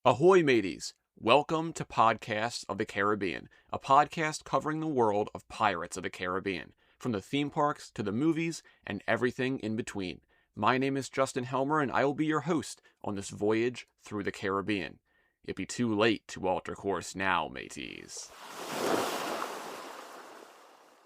Ahoy, mateys! Welcome to Podcasts of the Caribbean, a podcast covering the world of Pirates of the Caribbean, from the theme parks to the movies and everything in between. My name is Justin Helmer, and I will be your host on this voyage through the Caribbean. It'd be too late to alter course now, mateys.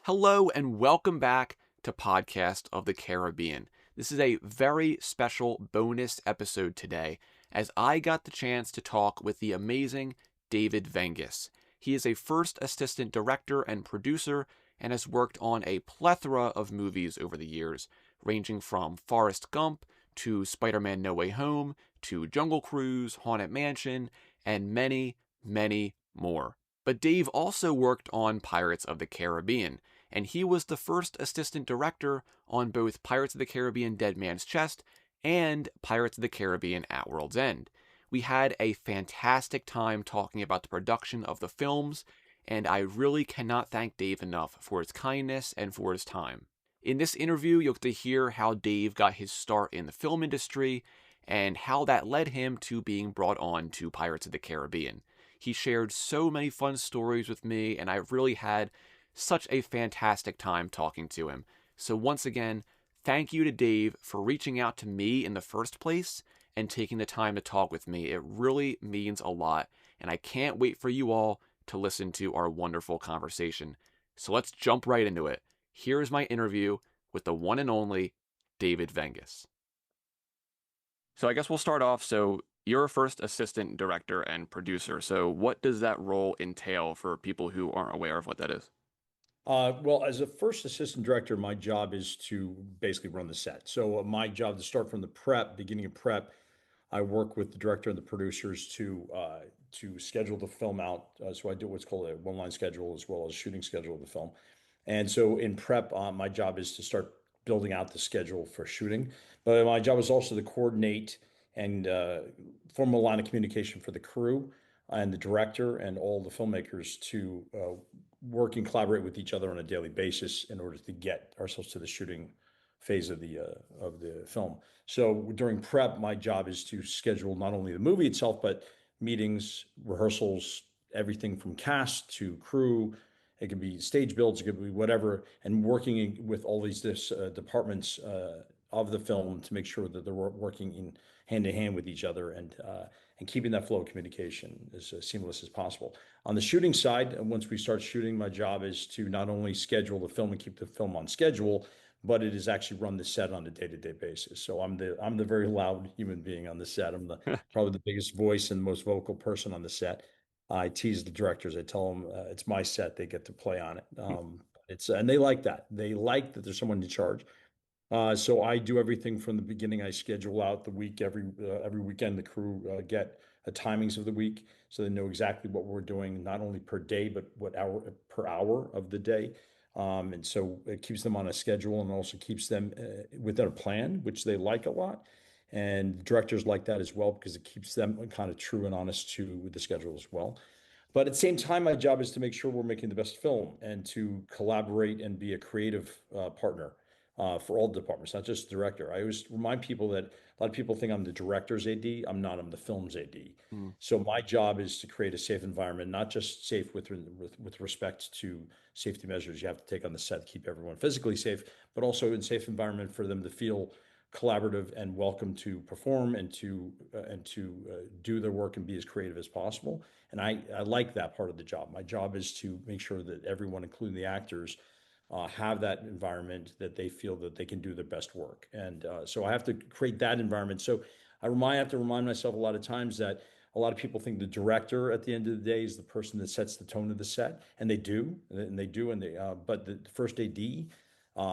Hello, and welcome back to Podcast of the Caribbean. This is a very special bonus episode today, as I got the chance to talk with the amazing David Venghaus. He is a first assistant director and producer and has worked on a plethora of movies over the years, ranging from Forrest Gump to Spider-Man No Way Home to Jungle Cruise, Haunted Mansion, and many, many more. But Dave also worked on Pirates of the Caribbean, and he was the first assistant director on both Pirates of the Caribbean Dead Man's Chest and Pirates of the Caribbean At World's End. We had a fantastic time talking about the production of the films, and I really cannot thank Dave enough for his kindness and for his time. In this interview, you'll get to hear how Dave got his start in the film industry and how that led him to being brought on to Pirates of the Caribbean. He shared so many fun stories with me, and I really had such a fantastic time talking to him. So once again, thank you to Dave for reaching out to me in the first place and taking the time to talk with me. It really means a lot, and I can't wait for you all to listen to our wonderful conversation. So let's jump right into it. Here is my interview with the one and only David Venghaus. So I guess we'll start off. So you're a first assistant director and producer. So what does that role entail for people who aren't aware of what that is? Well, as a first assistant director, my job is to basically run the set. So my job to start from the beginning of prep, I work with the director and the producers to schedule the film out. So I do what's called a one-line schedule as well as shooting schedule of the film. And so in prep, my job is to start building out the schedule for shooting. But my job is also to coordinate and form a line of communication for the crew and the director and all the filmmakers to work and collaborate with each other on a daily basis in order to get ourselves to the shooting phase of the film. So during prep, my job is to schedule not only the movie itself, but meetings, rehearsals, everything from cast to crew. It could be stage builds, it could be whatever, and working with all these departments of the film to make sure that they're working in hand in hand with each other and keeping that flow of communication as seamless as possible. On the shooting side, once we start shooting, my job is to not only schedule the film and keep the film on schedule, but it is actually run the set on a day-to-day basis. So I'm the very loud human being on the set. I'm the probably the biggest voice and most vocal person on the set. I tease the directors. I tell them it's my set. They get to play on it. And they like that. They like that there's someone in charge. So I do everything from the beginning. I schedule out the week every weekend. The crew get timings of the week, so they know exactly what we're doing, not only per day, but what hour per hour of the day. And so it keeps them on a schedule and also keeps them within a plan, which they like a lot. And the directors like that as well because it keeps them kind of true and honest to the schedule as well. But at the same time, my job is to make sure we're making the best film and to collaborate and be a creative partner for all departments, not just the director. I always remind people that a lot of people think I'm the director's AD. I'm not. I'm the film's AD. Mm. So my job is to create a safe environment, not just safe with respect to safety measures you have to take on the set to keep everyone physically safe, but also in safe environment for them to feel collaborative and welcome to perform and to do their work and be as creative as possible. And I like that part of the job. My job is to make sure that everyone, including the actors, have that environment that they feel that they can do their best work. And so I have to create that environment. So I have to remind myself a lot of times that a lot of people think the director at the end of the day is the person that sets the tone of the set, and they do, but the first AD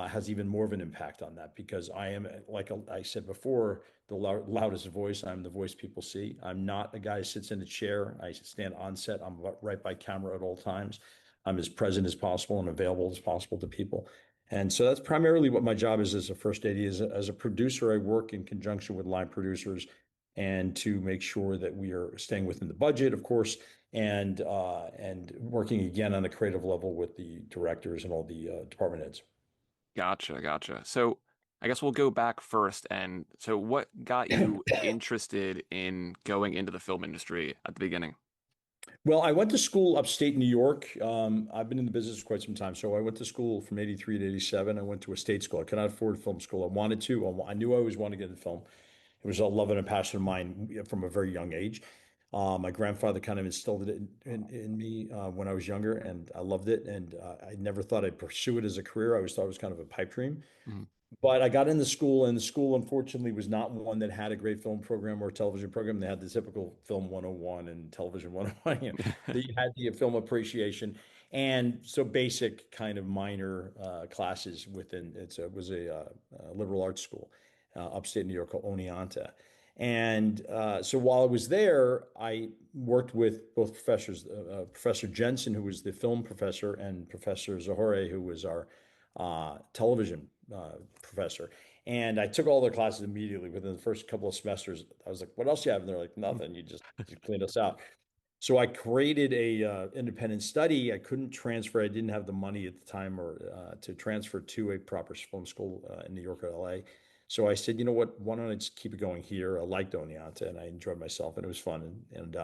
has even more of an impact on that because I am, like I said before, the loudest voice. I'm the voice people see. I'm not a guy who sits in a chair. I stand on set. I'm right by camera at all times. I'm as present as possible and available as possible to people. And so that's primarily what my job is as a first AD. As a producer, I work in conjunction with line producers and to make sure that we are staying within the budget, of course, and working again on a creative level with the directors and all the department heads. Gotcha, gotcha. So I guess we'll go back first. And so, what got you interested in going into the film industry at the beginning? Well, I went to school upstate New York. I've been in the business for quite some time. So I went to school from 83 to 87. I went to a state school. I could not afford film school. I wanted to. I knew I always wanted to get into film. It was a love and a passion of mine from a very young age. My grandfather kind of instilled it in me when I was younger, and I loved it. And I never thought I'd pursue it as a career. I always thought it was kind of a pipe dream. Mhm. But I got into school, and the school unfortunately was not one that had a great film program or television program. They had the typical film 101 and television 101. They had the film appreciation, and so basic kind of minor classes within. It was a liberal arts school, upstate New York called Oneonta. And so while I was there, I worked with both professors, Professor Jensen, who was the film professor, and Professor Zahore, who was our television professor. And I took all their classes immediately within the first couple of semesters. I was like, "What else you have?" And they're like, "Nothing. You cleaned us out." So I created a independent study. I couldn't transfer. I didn't have the money at the time or to transfer to a proper film school in New York or LA. So I said, you know what? Why don't I just keep it going here? I liked Oneonta and I enjoyed myself and it was fun. And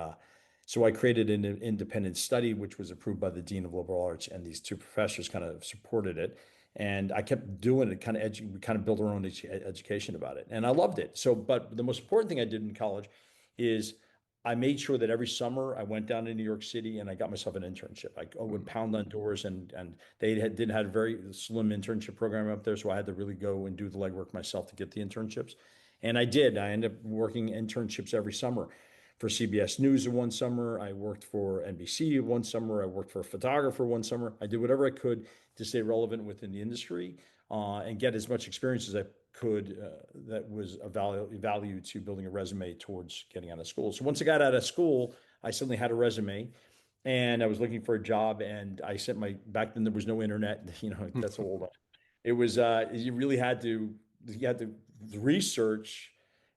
so I created an independent study, which was approved by the Dean of Liberal Arts, and these two professors kind of supported it. And I kept doing it, we kind of built our own education about it, and I loved it. So, but the most important thing I did in college is I made sure that every summer I went down to New York City and I got myself an internship. I would pound on doors, and didn't have a very slim internship program up there, so I had to really go and do the legwork myself to get the internships. And I did. I ended up working internships every summer. For CBS News one summer, I worked for NBC one summer, I worked for a photographer one summer. I did whatever I could to stay relevant within the industry and get as much experience as I could that was a value to building a resume towards getting out of school. So once I got out of school, I suddenly had a resume and I was looking for a job and I sent back then there was no internet, that's old. It was you really had to you had to research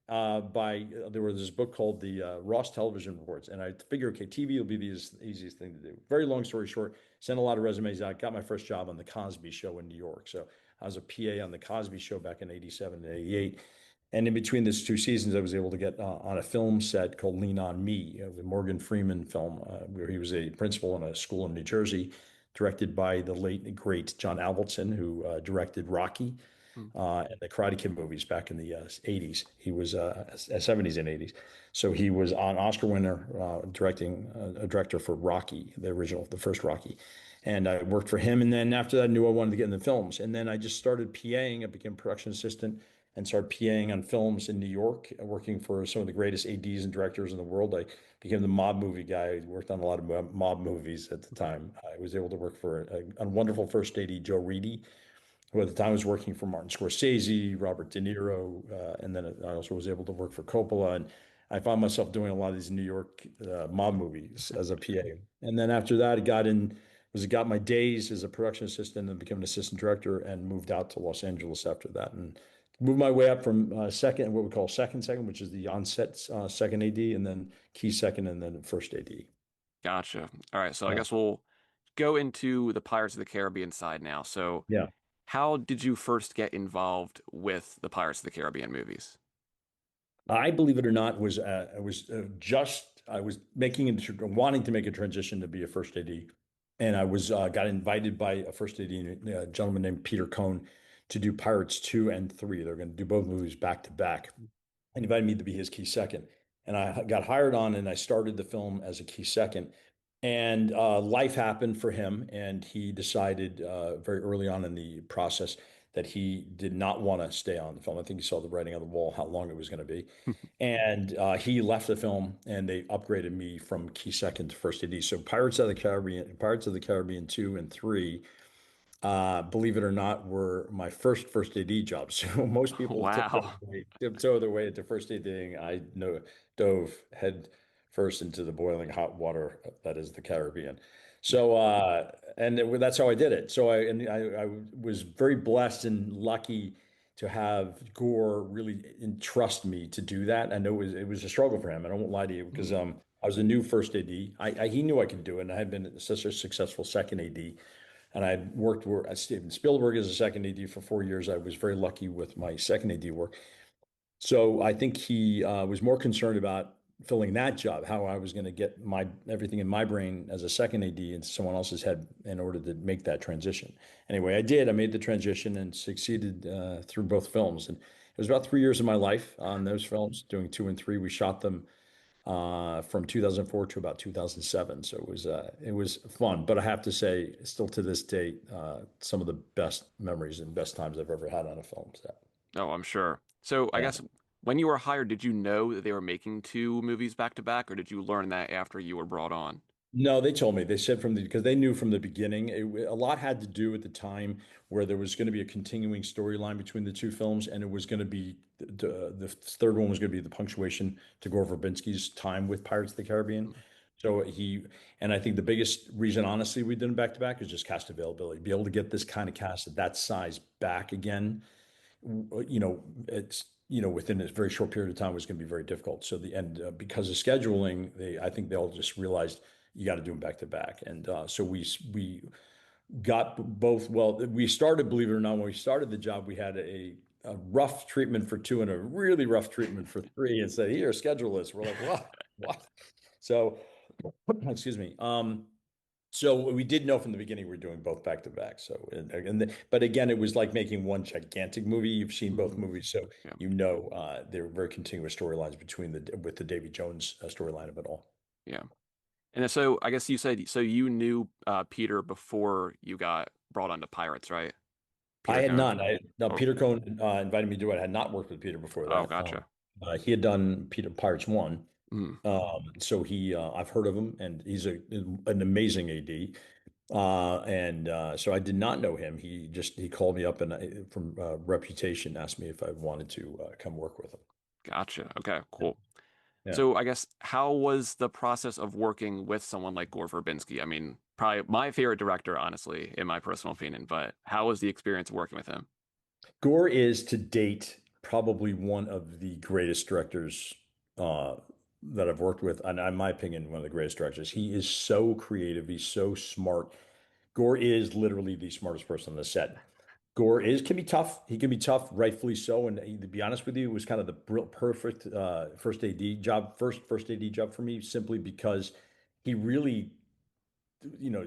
there was this book called the Ross Television Reports, and I figured, okay, TV will be the easiest thing to do. Very long story short, sent a lot of resumes out. Got my first job on the Cosby Show in New York. So I was a PA on the Cosby Show back in '87 and '88. And in between these two seasons, I was able to get on a film set called Lean on Me, the Morgan Freeman film, where he was a principal in a school in New Jersey, directed by the late great John Avildsen, who directed Rocky and the Karate Kid movies back in the 80s. He was 70s and 80s. So he was an Oscar winner directing a director for Rocky, the first Rocky. And I worked for him. And then after that, I knew I wanted to get in the films. And then I just started PAing. I became production assistant and started PAing on films in New York, working for some of the greatest ADs and directors in the world. I became the mob movie guy. I worked on a lot of mob movies at the time. I was able to work for a wonderful first AD, Joe Reedy, who at the time was working for Martin Scorsese, Robert De Niro, and then I also was able to work for Coppola. And I found myself doing a lot of these New York mob movies as a PA. And then after that, I got my days as a production assistant and became an assistant director and moved out to Los Angeles after that. And moved my way up from what we call second, which is the on-set second AD, and then key second, and then first AD. Gotcha. All right, so I Yeah. guess we'll go into the Pirates of the Caribbean side now. So, Yeah. how did you first get involved with the Pirates of the Caribbean movies? I believe it or not I was wanting to make a transition to be a first AD, and I was got invited by a first AD, a gentleman named Peter Cohn, to do Pirates 2 and 3. They're going to do both movies back to back, and invited me to be his key second. And I got hired on, and I started the film as a key second. And life happened for him, and he decided very early on in the process that he did not want to stay on the film. I think he saw the writing on the wall, how long it was going to be. And he left the film, and they upgraded me from key second to first AD. So Pirates of the Caribbean 2 and 3, believe it or not, were my first AD job. So most people Wow. tiptoe their way into first ADing. I know dove head first into the boiling hot water that is the Caribbean. So that's how I did it. I was very blessed and lucky to have Gore really entrust me to do that. I know it was a struggle for him. And I won't lie to you because Mhm. I was a new first AD. He knew I could do it, and I had been such a successful second AD and I worked at Steven Spielberg as a second AD for 4 years. I was very lucky with my second AD work. So I think he was more concerned about filling that job, how I was going to get my everything in my brain as a second AD into someone else's head in order to make that transition. Anyway, I did. I made the transition and succeeded through both films. And it was about 3 years of my life on those films, doing two and three. We shot them from 2004 to about 2007. So it was fun. But I have to say, still to this day, some of the best memories and best times I've ever had on a film set. Oh, I'm sure. So I Yeah. guess when you were hired, did you know that they were making two movies back to back, or did you learn that after you were brought on? No, they told me. They said because they knew from the beginning. A lot had to do at the time where there was going to be a continuing storyline between the two films, and it was going to be the third one was going to be the punctuation to Gore Verbinski's time with Pirates of the Caribbean. Mm. So and I think the biggest reason, honestly, we did them back to back is just cast availability. Be able to get this kind of cast at that size back again, within a very short period of time was going to be very difficult. So because of scheduling, I think they all just realized you got to do them back to back. And so we got both. Well, we started, believe it or not, when we started the job, we had a rough treatment for two and a really rough treatment for three, and said, "Here, schedule this." We're like, "What? What?" So, excuse me. So we did know from the beginning we're doing both back to back. So but again, it was like making one gigantic movie. You've seen both Mhm. movies, so Yeah, there were very continuous storylines between with the Davy Jones storyline of it all. yeah. And so I guess you said so you knew Peter before you got brought onto Pirates, right? I Peter had Cohn. none. No, Oh, Peter Cohn invited me to do it. I had not worked with Peter before oh, that. gotcha. He had done Peter Pirates One. Mm, So I've heard of him, and he's an amazing AD. And so I did not know him. He called me up and from reputation asked me if I wanted to come work with him. gotcha. Okay, cool. Yeah. So I guess how was the process of working with someone like Gore Verbinski? I mean, probably my favorite director, honestly, in my personal opinion, but how was the experience working with him? Gore is to date probably one of the greatest directors uh, that I've worked with, and in my opinion, one of the greatest directors. He is so creative. He's so smart. Gore is literally the smartest person on the set. Gore is can be tough. He can be tough, rightfully so. And to be honest with you, it was kind of the perfect first AD job for me, simply because he really,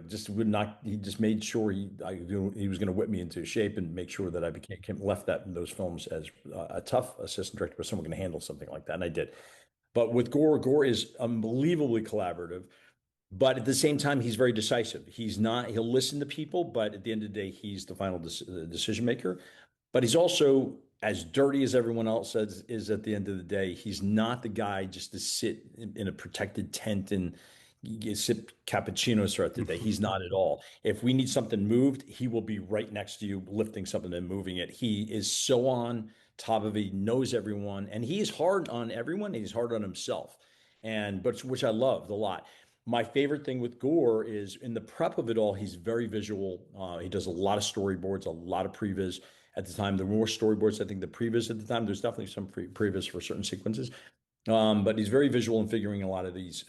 just would not. He just made sure he was going to whip me into shape and make sure that I left that in those films as a tough assistant director, but someone going to handle something like that, and I did. But with Gore, Gore is unbelievably collaborative. But at the same time, he's very decisive. He'll listen to people, but at the end of the day, he's the final decision maker. But he's also as dirty as everyone else is at the end of the day. He's not the guy just to sit in a protected tent and sip cappuccinos throughout the day. He's not at all. If we need something moved, he will be right next to you, lifting something and moving it. He is so on top of it. He knows everyone, and he's hard on everyone. And he's hard on himself, but which I loved a lot. My favorite thing with Gore is in the prep of it all, he's very visual. He does a lot of storyboards, a lot of previs at the time. There were more storyboards, I think, the previs at the time. There's definitely some previs for certain sequences. But he's very visual in figuring a lot of these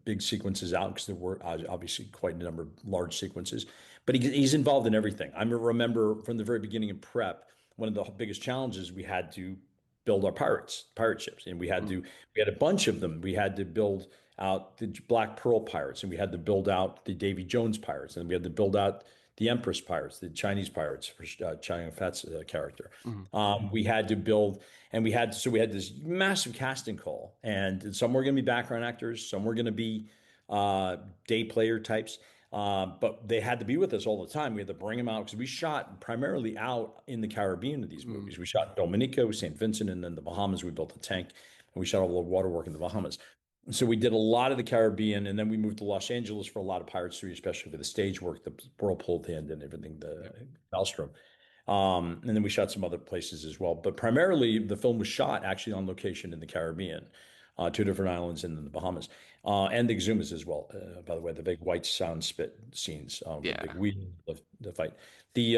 big sequences out because there were obviously quite a number of large sequences. But he's involved in everything. I remember from the very beginning of prep, one of the biggest challenges we had to build our pirate ships, and we had a bunch of them. We had to build out the Black Pearl pirates, and we had to build out the Davy Jones pirates, and we had to build out the Empress pirates, the Chinese pirates for Chang Fat's character. Mhm. We had to build, and we had this massive casting call, and some were going to be background actors, some were going to be day player types. But they had to be with us all the time. We had to bring them out because we shot primarily out in the Caribbean of these Mm, movies. We shot in Dominica, St. Vincent, and then the Bahamas. We built a tank and we shot all the water work in the Bahamas. So we did a lot of the Caribbean, and then we moved to Los Angeles for a lot of Pirates 3, especially for the stage work, the whirlpool at the end and everything, yeah. the Maelstrom. And then we shot some other places as well. But primarily, the film was shot actually on location in the Caribbean, two different islands in the Bahamas, and the Exumas as well. By the way, the big white sound spit scenes with the big Yeah. wheel, the fight. The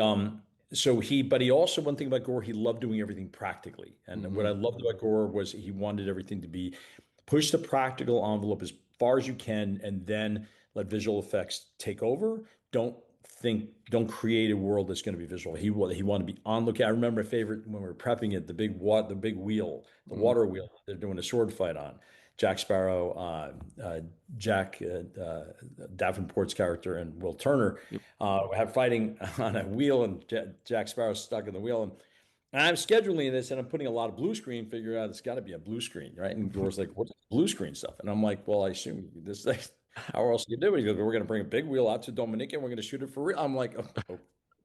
but he also, one thing about Gore, he loved doing everything practically. And what I Hmm. loved about Gore was he wanted everything to be push the practical envelope as far as you can, and then let visual effects take over. Don't don't create a world that's going to be visual. He wanted to be on location. I remember my favorite when we were prepping it, the big wheel, the Mm, water wheel they're doing a sword fight on. Jack Sparrow, Jack Davenport's character, and Will Turner yep. have fighting on a wheel, and Jack Sparrow's stuck in the wheel, and I'm scheduling this, and I'm putting a lot of blue screen. Figure out it's got to be a blue screen, right? And Gore's like, "What's blue screen stuff?" And I'm like, "Well, I assume this. How else do you do it?" He goes, "We're going to bring a big wheel out to Dominica, and we're going to shoot it for real." I'm like, "Oh,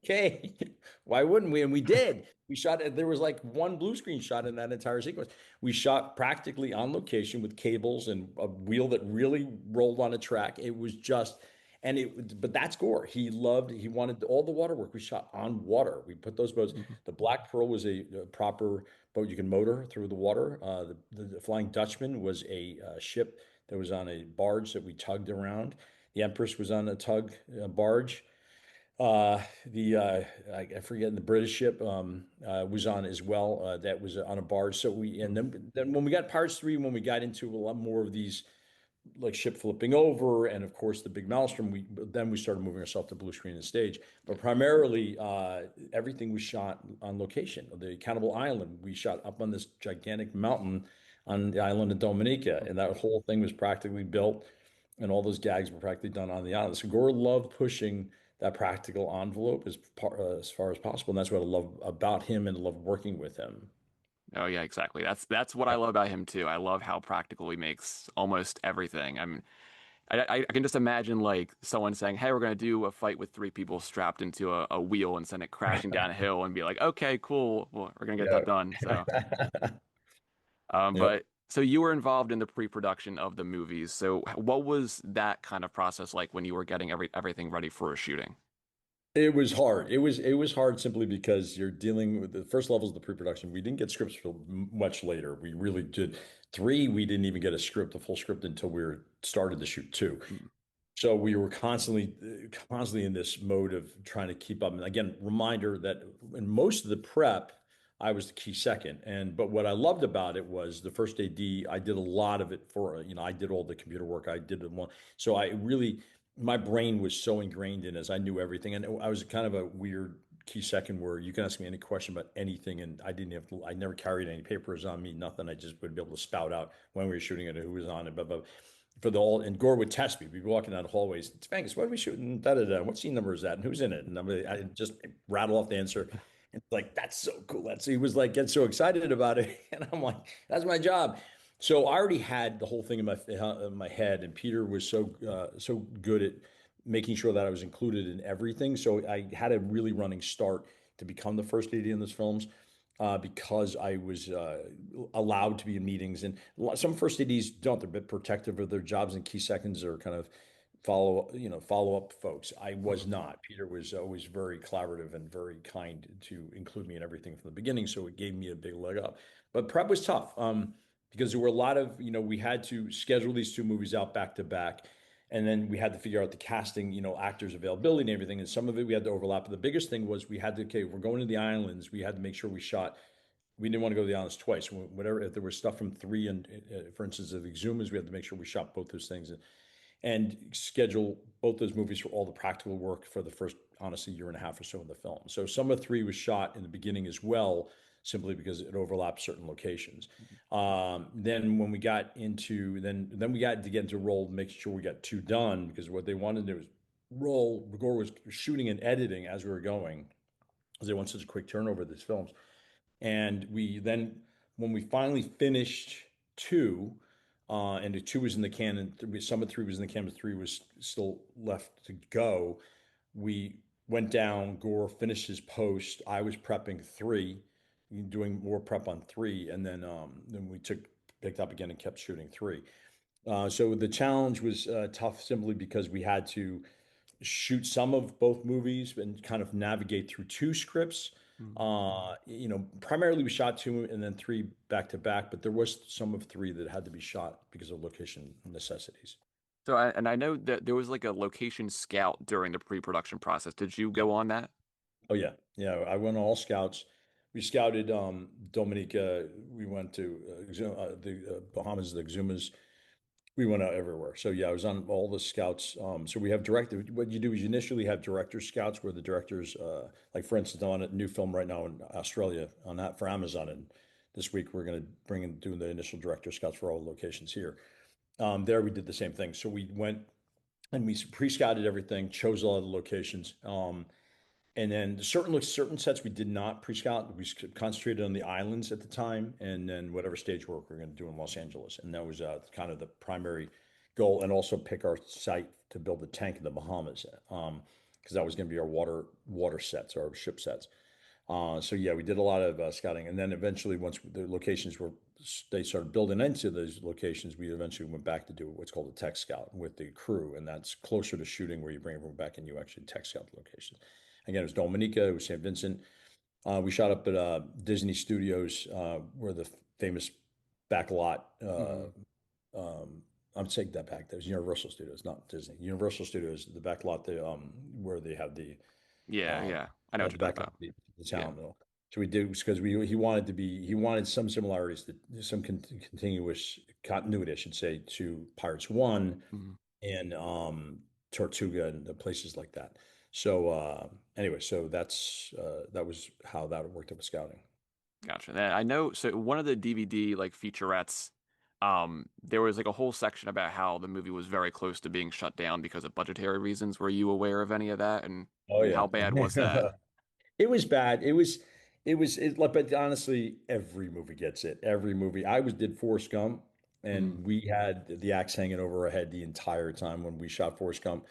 okay, why wouldn't we?" And we did. We shot it. There was like one blue screen shot in that entire sequence. We shot practically on location with cables and a wheel that really rolled on a track. It was just, but that's Gore. He wanted all the water work. We shot on water. We put those boats. Mhm. The Black Pearl was a proper boat you can motor through the water. The Flying Dutchman was a ship that was on a barge that we tugged around. The Empress was on a barge. I forget the British ship was on as well. That was on a barge. So and then when we got Pirates 3, when we got into a lot more of these like ship flipping over, and of course the big maelstrom, we started moving ourselves to blue screen and stage. But primarily, everything was shot on location. The Cannibal Island, we shot up on this gigantic mountain on the island of Dominica, and that whole thing was practically built, and all those gags were practically done on the island. So Gore loved pushing that practical envelope as far as possible, and that's what I love about him and love working with him. Oh yeah, exactly. That's what I love about him too. I love how practical he makes almost everything. I mean, I can just imagine like someone saying, "Hey, we're gonna do a fight with three people strapped into a wheel and send it crashing down a hill," and be like, "Okay, cool. Well, we're gonna get that Yeah. done." So, Yep. but so you were involved in the pre-production of the movies. So what was that kind of process like when you were getting everything ready for a shooting? It was hard. It was hard simply because you're dealing with the first levels of the pre-production. We didn't get scripts till much later. We really did three. We didn't even get a full script until we were started to shoot two. Mm, So we were constantly in this mode of trying to keep up. And again, reminder that in most of the prep, I was the key second. But what I loved about it was the first AD. I did a lot of it I did all the computer work. I did it one. So I really, my brain was so ingrained in as I knew everything. And I was kind of a weird key second where you can ask me any question about anything, and I never carried any papers on me, nothing. I just would be able to spout out when we were shooting it, who was on it, blah, blah, for the all. And Gore would test me. We'd be walking down the hallways. It's Vegas. What are we shooting? Da da da. What scene number is that? And who's in it? And I just rattle off the answer. And like, that's so cool. He was like, get so excited about it. And I'm like, that's my job. So I already had the whole thing in my head, and Peter was so good at making sure that I was included in everything. So I had a really running start to become the first AD in those films because I was allowed to be in meetings. And some first ADs don't; they're a bit protective of their jobs, and key seconds are kind of follow up folks. I was mhm. not. Peter was always very collaborative and very kind to include me in everything from the beginning, so it gave me a big leg up. But prep was tough because there were a lot of we had to schedule these two movies out back to back. And then we had to figure out the casting, actors' availability and everything. And some of it we had to overlap. But the biggest thing was okay, we're going to the islands. We had to make sure we didn't want to go to the islands twice. Whatever, if there was stuff from three, and for instance, of the Exhumas, we had to make sure we shot both those things and schedule both those movies for all the practical work for the first, honestly, year and a half or so in the film. So some of three was shot in the beginning as well, simply because it overlapped certain locations. Then when we got into then we got to get into roll, make sure we got two done because what they wanted to do was roll. Gore was shooting and editing as we were going because they want such a quick turnover of these films. And when we finally finished two, and the two was in the can, and some of three was in the can, but three was still left to go. We went down. Gore finished his post. I was prepping three, doing more prep on three, and then we picked up again and kept shooting three. So the challenge was tough simply because we had to shoot some of both movies and kind of navigate through two scripts. Mhm. Primarily we shot two and then three back to back, but there was some of three that had to be shot because of location necessities. So and I know that there was like a location scout during the pre-production process. Did you go on that? Oh yeah, yeah. I went all scouts. We scouted Dominica. We went to the Bahamas, the Exumas. We went out everywhere. So yeah, I was on all the scouts. So we have director. What you do is you initially have director scouts, where the directors, like for instance, on a new film right now in Australia on that for Amazon, and this week we're going to bring in doing the initial director scouts for all the locations here. There we did the same thing. So we went and we pre-scouted everything, chose a lot of the locations. And then certain sets we did not pre-scout. We concentrated on the islands at the time, and then whatever stage work we're going to do in Los Angeles, and that was kind of the primary goal. And also pick our site to build the tank in the Bahamas, because that was going to be our water sets, our ship sets. So yeah, we did a lot of scouting, and then eventually, once the locations were they started building into those locations, we eventually went back to do what's called a tech scout with the crew, and that's closer to shooting, where you bring everyone back and you actually tech scout the locations. Again, it was Dominica, it was St. Vincent. We shot up at Disney Studios, where the famous backlot. Hmm. I'm taking that back. That was Universal Studios, not Disney. Universal Studios, the backlot, where they have the Yeah, um, yeah. I know what the you're talking back of about. the Yeah. talent mill. So we did because we he wanted some similarities, some continuous continuity, I should say, to Pirates One Mhm. and Tortuga and the places like that. So anyway, so that was how that worked up with scouting. Gotcha. And I know. So one of the DVD like featurettes, there was like a whole section about how the movie was very close to being shut down because of budgetary reasons. Were you aware of any of that? Oh And how yeah. bad was that? It was bad. But honestly, every movie gets it. Every movie. Did Forrest Gump, Mhm. and we had the axe hanging over our head the entire time when we shot Forrest Gump.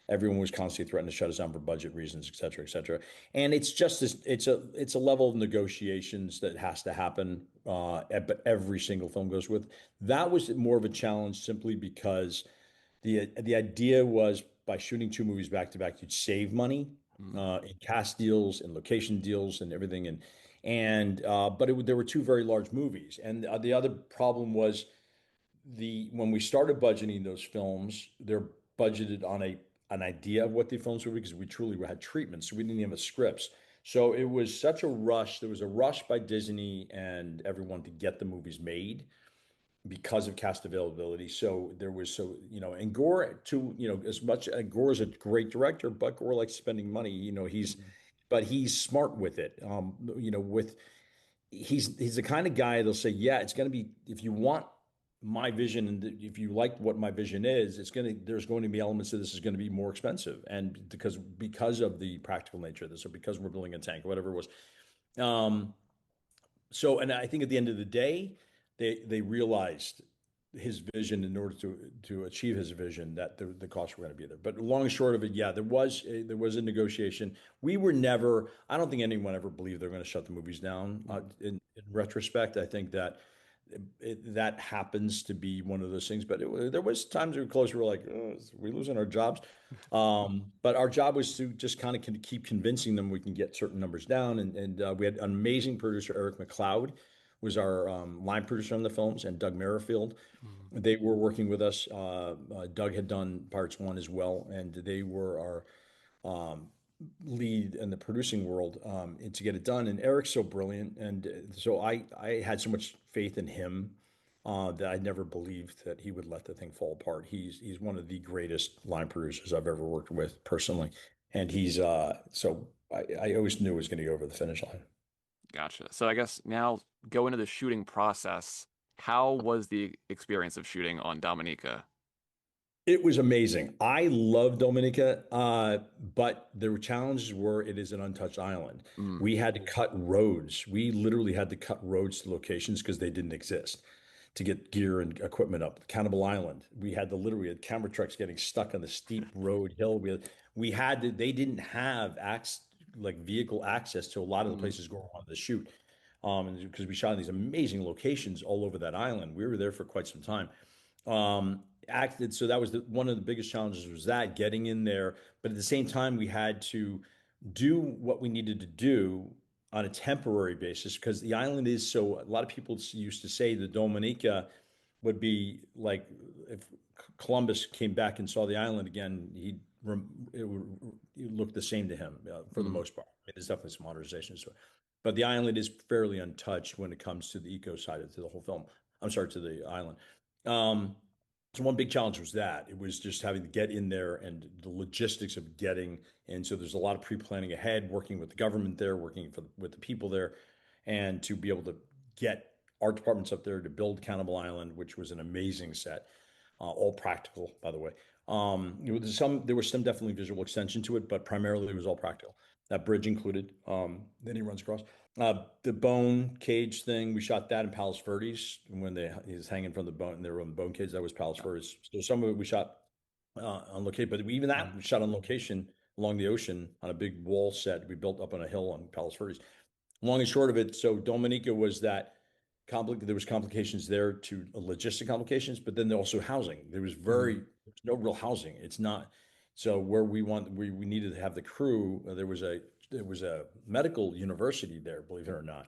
Everyone was constantly threatening to shut us down for budget reasons, et cetera, et cetera. And it's just this, it's a level of negotiations that has to happen. But every single film goes with. That was more of a challenge simply because the idea was by shooting two movies back to back, you'd save money Mhm. in cast deals and location deals and everything. But there were two very large movies, and the other problem was the when we started budgeting those films, they're budgeted on an idea of what the films would be because we truly had treatments, so we didn't even have scripts. So it was such a rush. There was a rush by Disney and everyone to get the movies made because of cast availability. So there was and Gore too, as much Gore is a great director, but Gore likes spending money. Mhm. But he's smart with it. With he's the kind of guy that'll say, yeah, it's going to be if you want my vision and if you like what my vision is, there's going to be elements of this is going to be more expensive, and because of the practical nature of this, or because we're building a tank, or whatever it was. Um, and I think at the end of the day, they realized his vision in order to achieve his vision that the costs were going to be there. But long and short of it, yeah, there was a negotiation. We were never. I don't think anyone ever believed they were going to shut the movies down. Mhm. In retrospect, I think that that happens to be one of those things. But there was times we were close. We were like, oh, are we losing our jobs? But our job was to just kind of keep convincing them we can get certain numbers down. And we had an amazing producer, Eric McLeod, was our line producer on the films, and Doug Merrifield. Mhm. They were working with us. Doug had done Pirates One as well, and they were our lead in the producing world, and to get it done. And Eric's so brilliant, and so I had so much faith in him that I never believed that he would let the thing fall apart. He's one of the greatest line producers I've ever worked with personally, and I always knew it was going to go over the finish line. Gotcha. So I guess now go into the shooting process. How was the experience of shooting on Dominica? It was amazing. I love Dominica, but there were challenges where it is an untouched island. Mm. We had to cut roads. We literally had to cut roads to locations because they didn't exist to get gear and equipment up. Cannibal Island, we had camera trucks getting stuck on the steep road hill. They didn't have like vehicle access to a lot of the Mm. places going on the shoot. And because we shot in these amazing locations all over that island, we were there for quite some time. Acted so that was one of the biggest challenges was that getting in there, but at the same time we had to do what we needed to do on a temporary basis because the island is so a lot of people used to say the Dominica would be like if Columbus came back and saw the island again, it would look the same to him for the Mm. most part. I mean, there's definitely some modernizations to it, but the island is fairly untouched when it comes to the eco side of the whole film. I'm sorry, to the island. So one big challenge was that it was just having to get in there and the logistics of getting. And so there's a lot of pre-planning ahead, working with the government there, working with the people there, and to be able to get art departments up there to build Cannibal Island, which was an amazing set, all practical, by the way. There was some definitely visual extension to it, but primarily it was all practical. That bridge included. Then he runs across. The bone cage thing, we shot that in Palos Verdes when he's hanging from the bone, and they were on the bone cage. That was Palos Verdes. So some of it we shot on location, but even that we shot on location along the ocean on a big wall set we built up on a hill on Palos Verdes. Long and short of it, so Dominica was that there was complications there to logistic complications, but then also housing. There's no real housing. It's not so where we needed to have the crew. There was a medical university there, believe it or not,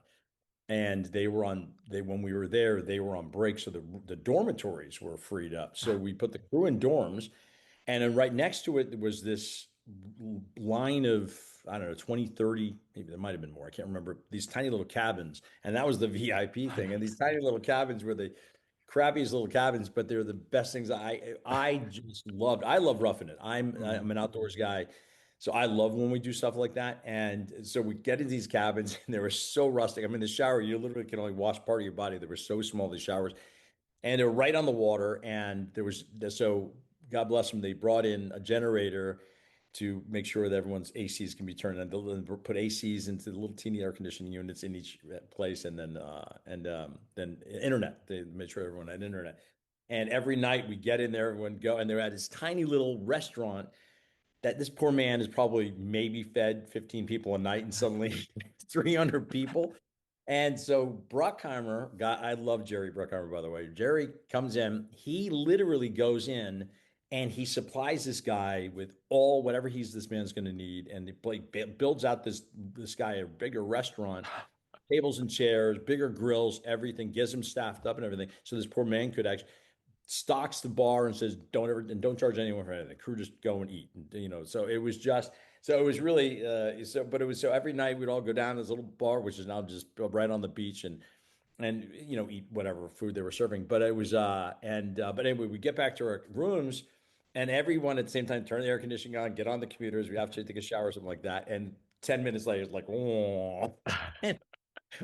and when we were there, they were on break, so the dormitories were freed up. So we put the crew in dorms, and then right next to it was this line of, I don't know, 20, 30, maybe there might have been more. I can't remember. These tiny little cabins. And that was the VIP thing. And these tiny little cabins were the crappiest little cabins, but they're the best things I just loved. I love roughing it. I'm an outdoors guy. So I love when we do stuff like that. And so we get into these cabins and they were so rustic. I mean, the shower, you literally can only wash part of your body. They were so small, these showers, and they were right on the water. And so God bless them, they brought in a generator to make sure that everyone's ACs can be turned on. They'll put ACs into the little teeny air conditioning units in each place, and then internet. They made sure everyone had internet. And every night we get in there, everyone go, and they're at this tiny little restaurant that this poor man is probably maybe fed 15 people a night, and suddenly 300 people. And so Bruckheimer, I love Jerry Bruckheimer, by the way. Jerry comes in, he literally goes in and he supplies this guy with whatever this man's going to need, and he builds out this guy a bigger restaurant, tables and chairs, bigger grills, everything, gets him staffed up and everything, so this poor man could actually stocks the bar and says don't charge anyone for anything. Crew just go and eat, so it was really but it was, so every night we'd all go down to this little bar, which is now just right on the beach, and eat whatever food they were serving. But it was but anyway, we get back to our rooms, and everyone at the same time turn the air conditioning on, get on the computers, we have to take a shower or something like that, and 10 minutes later it's like, oh.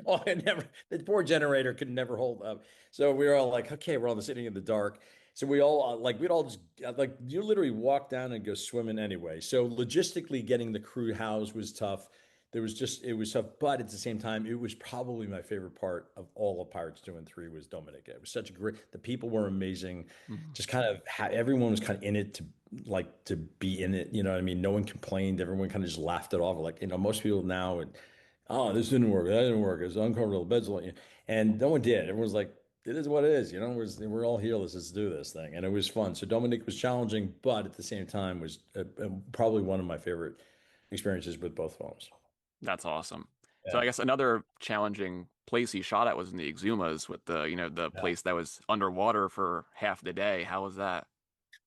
Oh, the poor generator could never hold up. So we were all like, okay, we're all sitting in the dark. So we all we'd all just you literally walk down and go swimming anyway. So logistically getting the crew housed was tough. It was tough, but at the same time, it was probably my favorite part of all of Pirates 2 and 3 was Dominica. It was the people were amazing. Mhm. Just kind of everyone was kind of in it to be in it. You know what I mean? No one complained. Everyone kind of just laughed it off. Like, most people now, oh, this didn't work. That didn't work. It's uncomfortable. Bed's like, and no one did. Everyone's like, it is what it is. We're all here. Let's do this thing. And it was fun. So Dominic was challenging, but at the same time was probably one of my favorite experiences with both films. That's awesome. So Yeah. I guess another challenging place he shot at was in the Exumas with the Yeah. place that was underwater for half the day. How was that?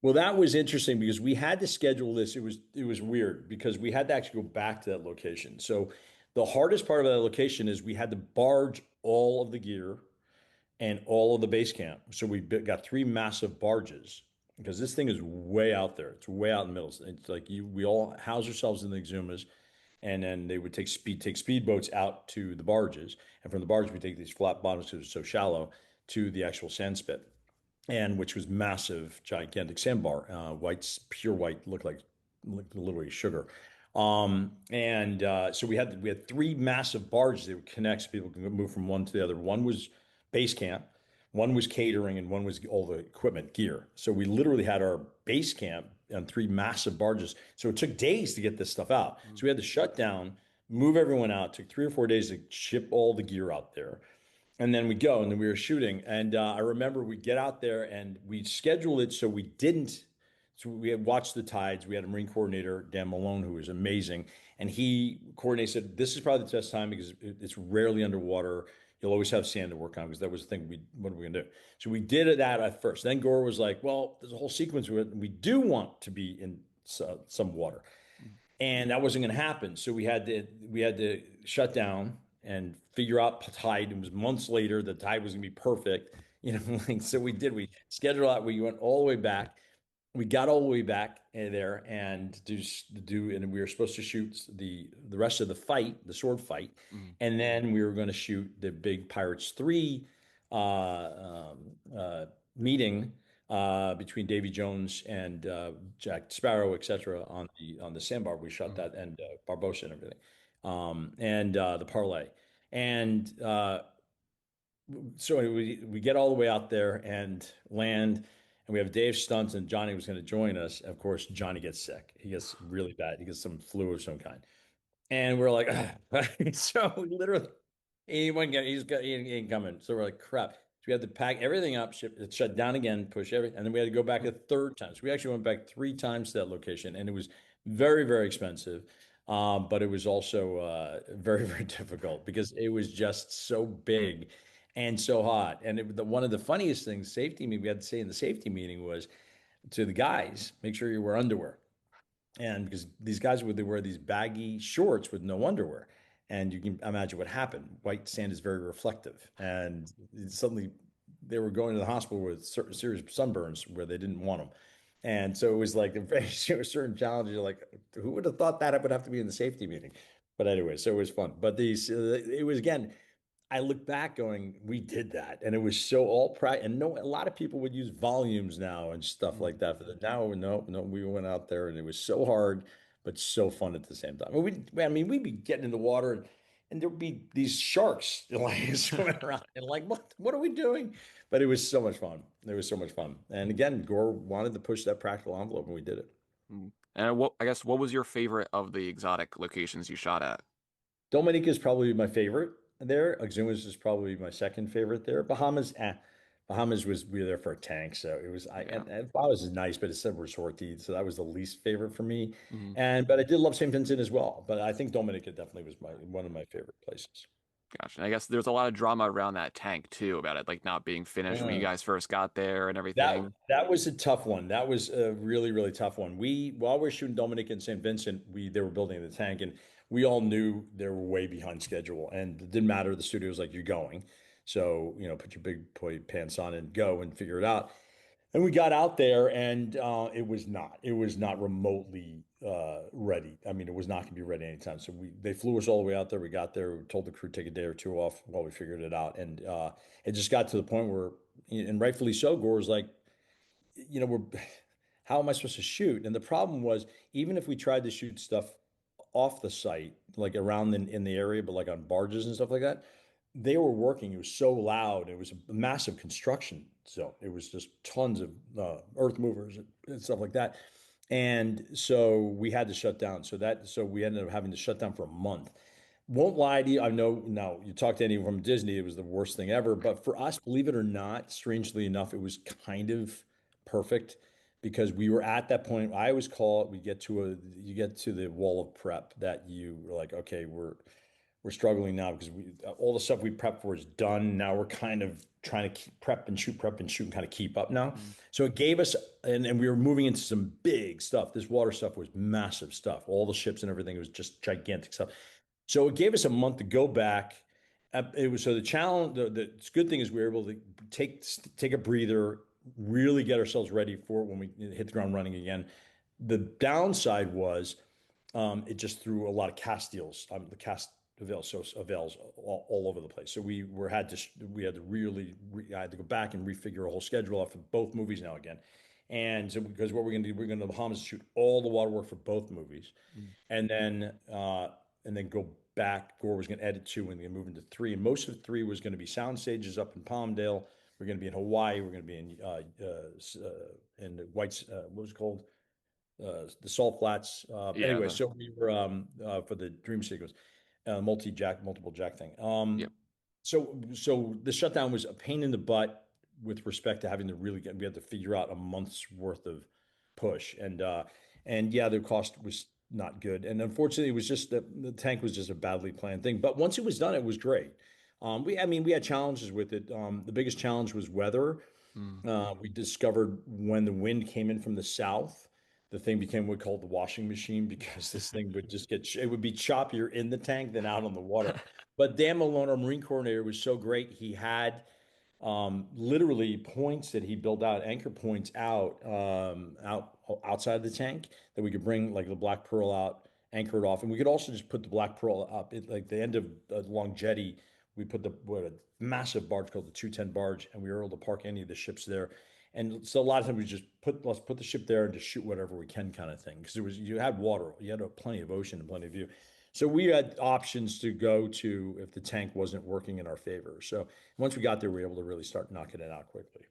Well, that was interesting because we had to schedule this. It was weird because we had to actually go back to that location. So the hardest part of that location is we had to barge all of the gear and all of the base camp. So got three massive barges because this thing is way out there. It's way out in the middle. It's like we all house ourselves in the Exumas, and then they would take speedboats out to the barges, and from the barges we take these flat bottoms because it's so shallow to the actual sand spit, and which was massive, gigantic sandbar, pure white, looked literally sugar. So we had three massive barges that would connect so people can move from one to the other. One was base camp, one was catering, and one was all the equipment gear. So we literally had our base camp on three massive barges. So it took days to get this stuff out. So we had to shut down, move everyone out. It took 3 or 4 days to ship all the gear out there, and then we go, and then we were shooting. And I remember we get out there and we scheduled it so we didn't. So we had watched the tides. We had a Marine coordinator, Dan Malone, who was amazing, and he coordinated. Said this is probably the best time because it's rarely underwater. You'll always have sand to work on because that was the thing. What are we gonna do? So we did that at first. Then Gore was like, "Well, there's a whole sequence where we do want to be in some water." And that wasn't going to happen. So we had to shut down and figure out tide. It was months later. The tide was going to be perfect. like, so we scheduled out, we went all the way back. We got all the way back there and and we were supposed to shoot the rest of the fight, the sword fight, Mm, and then we were going to shoot the big Pirates 3 meeting between Davy Jones and Jack Sparrow, etc. on the sandbar. We shot mm, that and Barbosa and everything, and the parlay. And so we get all the way out there and land, and we have Dave Stuntz and Johnny was going to join us. Of course, Johnny gets sick. He gets really bad. He gets some flu of some kind. And we're like, so literally, he ain't coming. So we're like, crap. So we had to pack everything up, ship it, shut down again, push everything, and then we had to go back a third time. So we actually went back three times to that location, and it was very, very expensive. But it was also very, very difficult because it was just so big and so hot. And one of the funniest things, safety meeting, we had to say in the safety meeting was to the guys, make sure you wear underwear. And because these guys would they wear these baggy shorts with no underwear, and you can imagine what happened. White sand is very reflective, and suddenly they were going to the hospital with certain serious sunburns where they didn't want them. And so it was like a very certain challenges. Like, who would have thought that would have to be in the safety meeting? But anyway, so it was fun. But it was again I look back going, we did that. And it was so all pride. And no, a lot of people would use volumes now and stuff mm, like that for the now. No, no, we went out there and it was so hard, but so fun at the same time. I mean, we'd be getting in the water and there'd be these sharks like swimming around and like, what are we doing? But it was so much fun. It was so much fun. And again, Gore wanted to push that practical envelope and we did it. mm. And I guess what was your favorite of the exotic locations you shot at? Dominica is probably my favorite there. Exumas is probably my second favorite there. Bahamas was we were there for a tank, so it was Yeah. and Bahamas is nice, but it's a resorty, so that was the least favorite for me. Hmm. And but I did love St. Vincent as well. But I think Dominica definitely was my one of my favorite places. Gotcha. And I guess there's a lot of drama around that tank too about it like not being finished when you Yeah. guys first got there and That everything. that was a tough one. That was a really, really tough one. While we were shooting Dominic and St. Vincent, we they were building the tank and we all knew they were way behind schedule. And it didn't matter. The studio was like, you're going. So, put your big boy pants on and go and figure it out. And we got out there and it was not remotely ready. I mean, it was not going to be ready anytime. So they flew us all the way out there. We got there, we told the crew to take a day or two off while we figured it out. And it just got to the point where, and rightfully so, Gore was like, how am I supposed to shoot? And the problem was, even if we tried to shoot stuff off the site, like around in the area, but like on barges and stuff like that, they were working. It was so loud. It was a massive construction zone. It was just tons of earth movers and stuff like that. And so we had to shut down. So we ended up having to shut down for a month. Won't lie to you. I know now you talk to anyone from Disney, it was the worst thing ever. But for us, believe it or not, strangely enough, it was kind of perfect because we were at that point. I always call it, you get to the wall of prep that you were like, okay, we're struggling now because all the stuff we prepped for is done. Now we're kind of trying to keep prep and shoot and kind of keep up now. Mm, So it gave us, and we were moving into some big stuff. This water stuff was massive stuff. All the ships and everything, it was just gigantic stuff. So it gave us a month to go back. It was so the challenge. The good thing is we were able to take a breather, really get ourselves ready for it when we hit the ground running again. The downside was it just threw a lot of cast deals. The cast avails all over the place. So we had to I had to go back and refigure a whole schedule off of both movies now again. And so because what we're going to do, we're going to the Bahamas shoot all the water work for both movies, mm. and then go back. Gore was going to edit two and then move into three, and most of three was going to be sound stages up in Palmdale. We're going to be in Hawaii. We're going to be in White's what was it called the Salt Flats. Yeah, Anyway, so we were for the dream sequence, multiple jack thing. yep. So the shutdown was a pain in the butt with respect to having to we had to figure out a month's worth of push, and yeah, the cost was not good, and unfortunately, it was just the tank was just a badly planned thing. But once it was done, it was great. I mean, we had challenges with it. The biggest challenge was weather. Mm. We discovered when the wind came in from the south, the thing became what we called the washing machine because this thing would just it would be choppier in the tank than out on the water. But Dan Malone, our Marine coordinator, was so great. He had literally points that he built out, anchor points outside the tank that we could bring like the black pearl out, anchor it off, and we could also just put the black pearl up at like the end of a long jetty. We put a massive barge called the 210 barge, and we were able to park any of the ships there. And so a lot of times we just let's put the ship there and just shoot whatever we can kind of thing because you had water, you had plenty of ocean and plenty of view. So we had options to go to if the tank wasn't working in our favor. So once we got there, we were able to really start knocking it out quickly.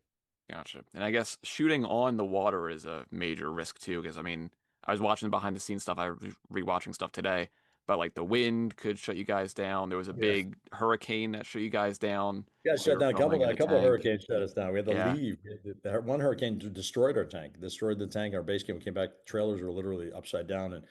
Gotcha. And I guess shooting on the water is a major risk too, because I mean, I was watching behind the scenes stuff. I was rewatching stuff today, but like the wind could shut you guys down. There was a Yeah. big hurricane that shut you guys down Yeah, while you shut were down filming in a the couple of tank. hurricanes shut us down. We had to Yeah. leave. One hurricane destroyed our tank, destroyed the tank. Our base camp. We came back. Trailers were literally upside down, and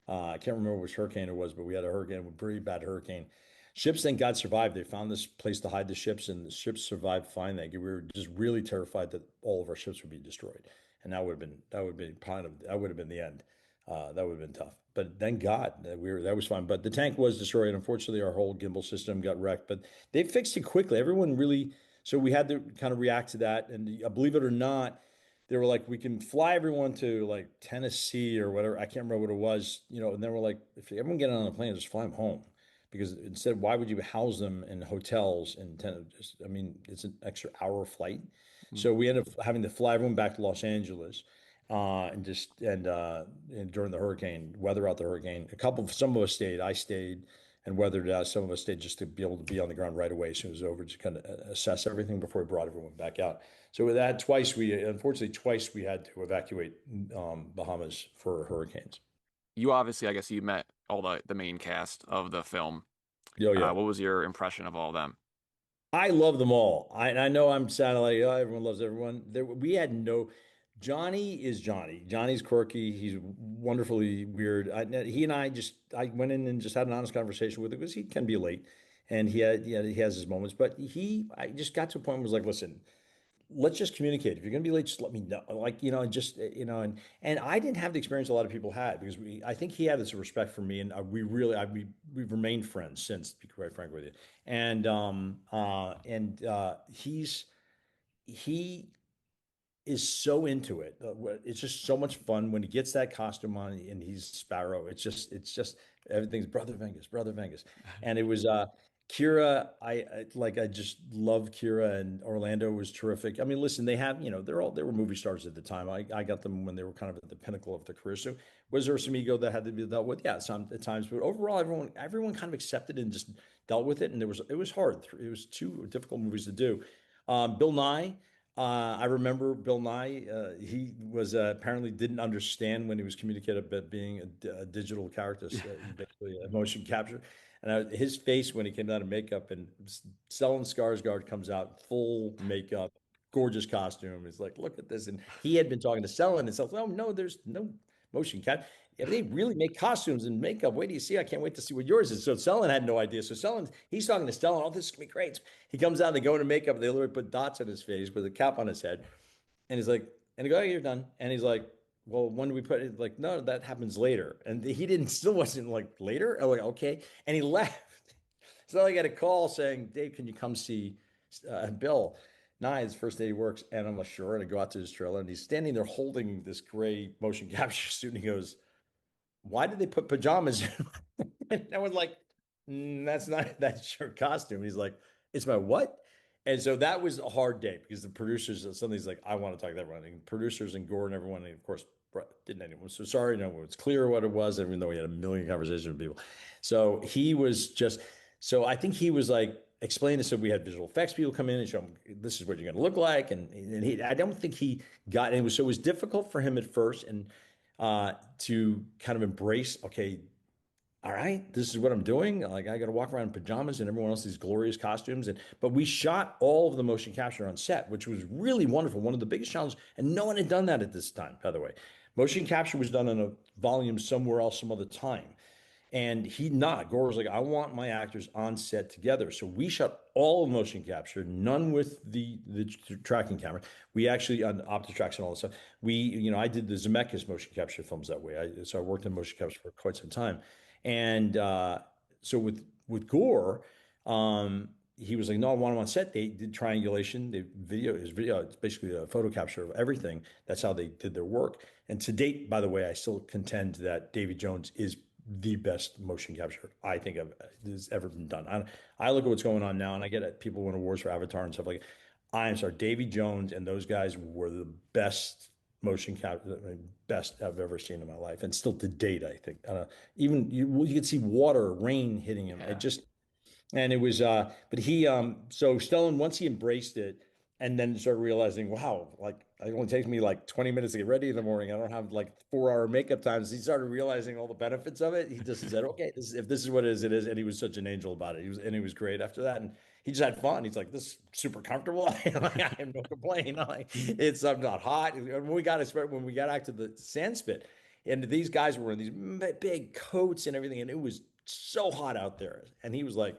I can't remember which hurricane it was, but we had a hurricane, a pretty bad hurricane. Ships, thank God, survived. They found this place to hide the ships, and the ships survived fine. We were just really terrified that all of our ships would be destroyed, and that would have been kind of that would have been the end. That would have been tough. But thank God that was fine. But the tank was destroyed. Unfortunately, our whole gimbal system got wrecked. But they fixed it quickly. Everyone really. So we had to kind of react to that. And believe it or not, they were like, we can fly everyone to like Tennessee or whatever. I can't remember what it was, And then we're like, if everyone get on a plane, just fly them home. Because instead, why would you house them in hotels in Tennessee? I mean, it's an extra hour flight. Mm. So we ended up having to fly everyone back to Los Angeles. And during the hurricane, weather out the hurricane, some of us stayed. I stayed and weathered it out. Some of us stayed just to be able to be on the ground right away as soon as it was over to kind of assess everything before we brought everyone back out. So with that, unfortunately, twice we had to evacuate Bahamas for hurricanes. You obviously, I guess you met all the main cast of the film. Oh yeah, What was your impression of all of them? I love them all. I know I'm sounding like, oh, everyone loves everyone. We had no. Johnny is Johnny. Johnny's quirky. He's wonderfully weird. He and I went in and just had an honest conversation with him because he can be late, and he has his moments. But I just got to a point where I was like, listen, let's just communicate. If you're going to be late, just let me know. Like, and I didn't have the experience a lot of people had because I think he had this respect for me, and we've remained friends since, to be quite frank with you. He is so into it. It's just so much fun when he gets that costume on and he's Sparrow. It's just everything's Brother Vengas, Brother Vengas. And it was Kira. I just love Kira, and Orlando was terrific. I mean, listen, they were movie stars at the time. I got them when they were kind of at the pinnacle of their career. So was there some ego that had to be dealt with? Yeah, some at times, but overall, everyone kind of accepted and just dealt with it. And it was hard. It was two difficult movies to do. Bill Nye. I remember Bill Nye. He was apparently didn't understand when he was communicated about being a digital character, basically a motion capture. And his face when he came out of makeup and Stellan Skarsgård comes out full makeup, gorgeous costume. He's like, look at this. And he had been talking to Stellan and said, oh no, there's no motion cap. If they really make costumes and makeup, wait do you see? I can't wait to see what yours is. So Stellan had no idea. So he's talking to Stellan. Oh, this is gonna be great. He comes out, they go into makeup, they literally put dots on his face with a cap on his head. And he's like, and he go, oh, you're done. And he's like, well, when do we put it? Like, no, that happens later. And he didn't, still wasn't like later. I'm like, okay. And he left. So I got a call saying, Dave, can you come see Bill? Nine's first day he works. And I'm like, sure. And I go out to his trailer and he's standing there holding this gray motion capture suit. And he goes, why did they put pajamas in? And I was like, that's your costume. He's like, it's my what? And so that was a hard day because the producers, somebody's like, I want to talk to everyone. And producers and Gore and everyone, and of course, didn't anyone. So sorry, no, it's clear what it was, even though we had a million conversations with people. So he was just, so I think he was like, explain this. So we had visual effects people come in and show him, this is what you're going to look like. I don't think he got, so it was difficult for him at first. And to kind of embrace, okay, all right, this is what I'm doing. Like I got to walk around in pajamas and everyone else these glorious costumes. But we shot all of the motion capture on set, which was really wonderful. One of the biggest challenges, and no one had done that at this time, by the way. Motion capture was done in a volume somewhere else, some other time. And Gore was like, I want my actors on set together. So we shot all of motion capture, none with the tracking camera. We actually on OptiTrax and all this stuff. I did the Zemeckis motion capture films that way. So I worked in motion capture for quite some time. And so with Gore, he was like, no, I want him on set. They did triangulation. They video his video. It's basically a photo capture of everything. That's how they did their work. And to date, by the way, I still contend that Davy Jones is the best motion capture I think has ever been done. I look at what's going on now, and I get it. People win awards for Avatar and stuff like. I'm sorry, Davy Jones and those guys were the best motion capture, I mean, best I've ever seen in my life, and still to date, I think. Even you could see water, rain hitting him. It Yeah. just and it was but he so Stellan once he embraced it and then started realizing, wow, like it only takes me like 20 minutes to get ready in the morning. I don't have like 4 hour makeup times. He started realizing all the benefits of it. He just said, okay, if this is what it is, it is. And he was such an angel about it. He was great after that. And he just had fun. He's like, this is super comfortable. Like, I have no complaint. Like, I'm not hot. When we got out to the sand spit, and these guys were in these big coats and everything, and it was so hot out there. And he was like,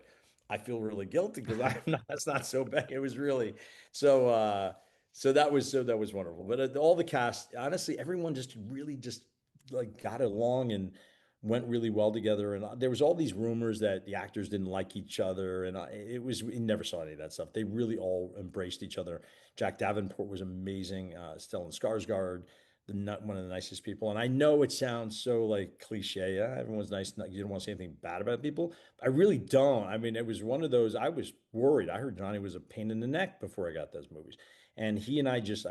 I feel really guilty because I'm not, that's not so bad. It was really so that was wonderful. But all the cast, honestly, everyone just really just like got along and went really well together. And there was all these rumors that the actors didn't like each other, and it was we never saw any of that stuff. They really all embraced each other. Jack Davenport was amazing. Stellan Skarsgård, one of the nicest people. And I know it sounds so like cliche. Yeah, everyone's nice. You don't want to say anything bad about people. I really don't. I mean, it was one of those. I was worried. I heard Johnny was a pain in the neck before I got those movies, and he and I just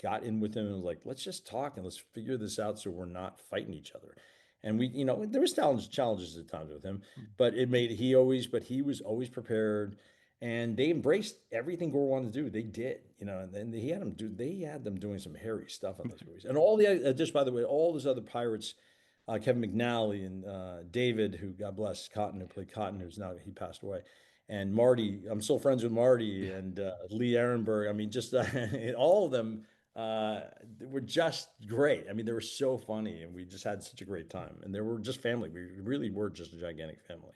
got in with him and was like, let's just talk and let's figure this out so we're not fighting each other. And there was challenges at times with him, but but he was always prepared, and they embraced everything Gore wanted to do. They did, and then they had them doing some hairy stuff on those movies, and all the just by the way, all those other pirates, Kevin McNally and David, who God bless Cotton, who played Cotton, he passed away, and Marty. I'm still friends with Marty Yeah. and Lee Ehrenberg. I mean, just all of them were just great. I mean, they were so funny, and we just had such a great time. And they were just family. We really were just a gigantic family.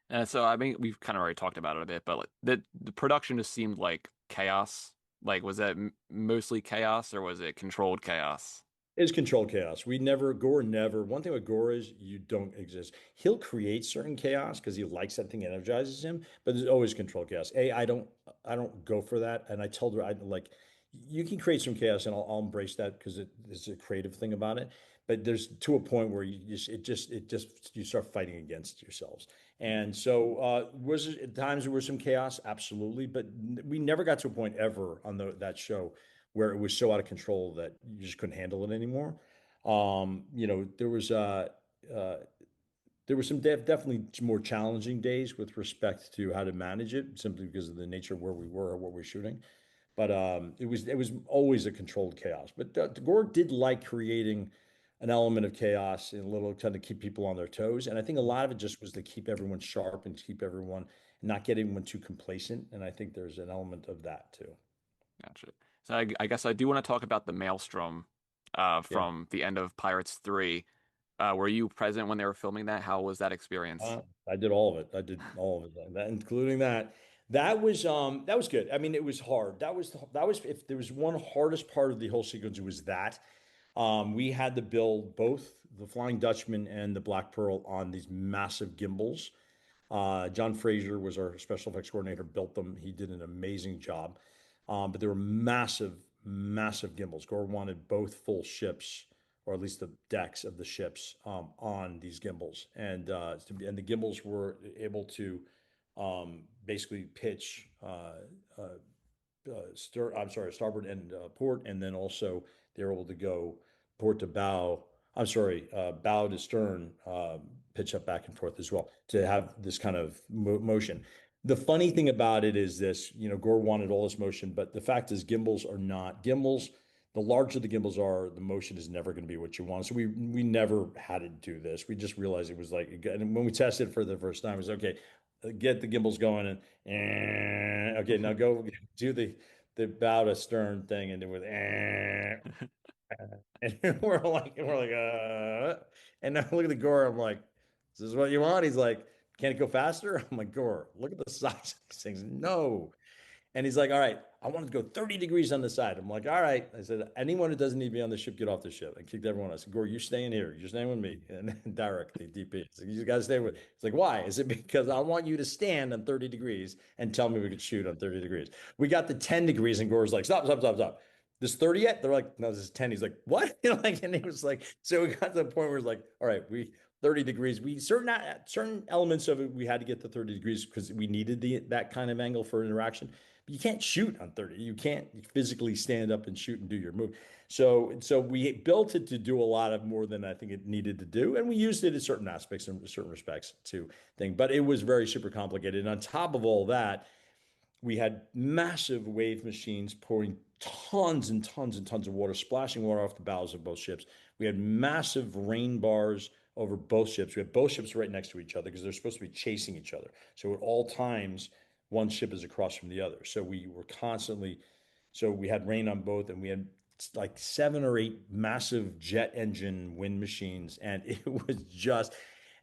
And so I mean we've kind of already talked about it a bit, but like the production just seemed like chaos. Like was that mostly chaos or was it controlled chaos? Is controlled chaos. Gore never, one thing with Gore is you don't exist. He'll create certain chaos because he likes that thing energizes him, but there's always controlled chaos. I don't go for that. And I told her, I like, you can create some chaos and I'll embrace that because it's a creative thing about it. But there's to a point where you start fighting against yourselves. And so, at times there was some chaos, absolutely, but we never got to a point ever on that show where it was so out of control that you just couldn't handle it anymore. Uh, there were some definitely more challenging days with respect to how to manage it, simply because of the nature of where we were or what we're shooting. But it was always a controlled chaos. But Gore did like creating an element of chaos and a little kind of keep people on their toes. And I think a lot of it just was to keep everyone sharp and keep everyone not get everyone too complacent. And I think there's an element of that too. Gotcha. So I guess I do want to talk about the Maelstrom Yeah. from the end of Pirates 3. Were you present when they were filming that? How was that experience? I did all of it. I did all of it, including that. That was good. I mean, it was hard. That was if there was one hardest part of the whole sequence, it was that. We had to build both the Flying Dutchman and the Black Pearl on these massive gimbals. John Fraser was our special effects coordinator, built them. He did an amazing job. But they were massive, massive gimbals. Gore wanted both full ships, or at least the decks of the ships, on these gimbals, and the gimbals were able to basically pitch starboard and port, and then also they're able to go port to bow. I'm sorry, bow to stern, pitch up back and forth as well to have this kind of motion. The funny thing about it is this, Gore wanted all this motion, but the fact is gimbals are not gimbals. The larger the gimbals are, the motion is never going to be what you want. So we never had to do this. We just realized it was like, and when we tested it for the first time, it was okay, get the gimbals going and okay, now go do the bow to stern thing and then with and and now look at the Gore. I'm like, is this what you want? He's like, can it go faster? I'm like, Gore, look at the size of these things. No. And he's like, all right, I want to go 30 degrees on the side. I'm like, all right. I said, anyone who doesn't need to be on the ship, get off the ship. I kicked everyone. I said, Gore, you're staying here. You're staying with me. And then Derek, the DP, he's like, you got to stay with. It's like, why? Is it because I want you to stand on 30 degrees and tell me we could shoot on 30 degrees? We got to 10 degrees and Gore's like, stop, stop, stop, stop. This 30 yet? They're like, no, this is 10. He's like, what? Like, and he was like, so we got to the point where it's like, all right, we 30 degrees. We certain elements of it we had to get to 30 degrees because we needed that kind of angle for interaction. But you can't shoot on 30. You can't physically stand up and shoot and do your move. So we built it to do a lot of more than I think it needed to do, and we used it in certain aspects and certain respects to thing. But it was very super complicated. And on top of all that, we had massive wave machines pouring tons and tons and tons of water, splashing water off the bows of both ships. We had massive rain bars over both ships. We had both ships right next to each other because they're supposed to be chasing each other. So at all times, one ship is across from the other. So we were constantly, so we had rain on both, and we had like 7 or 8 massive jet engine wind machines, and it was just,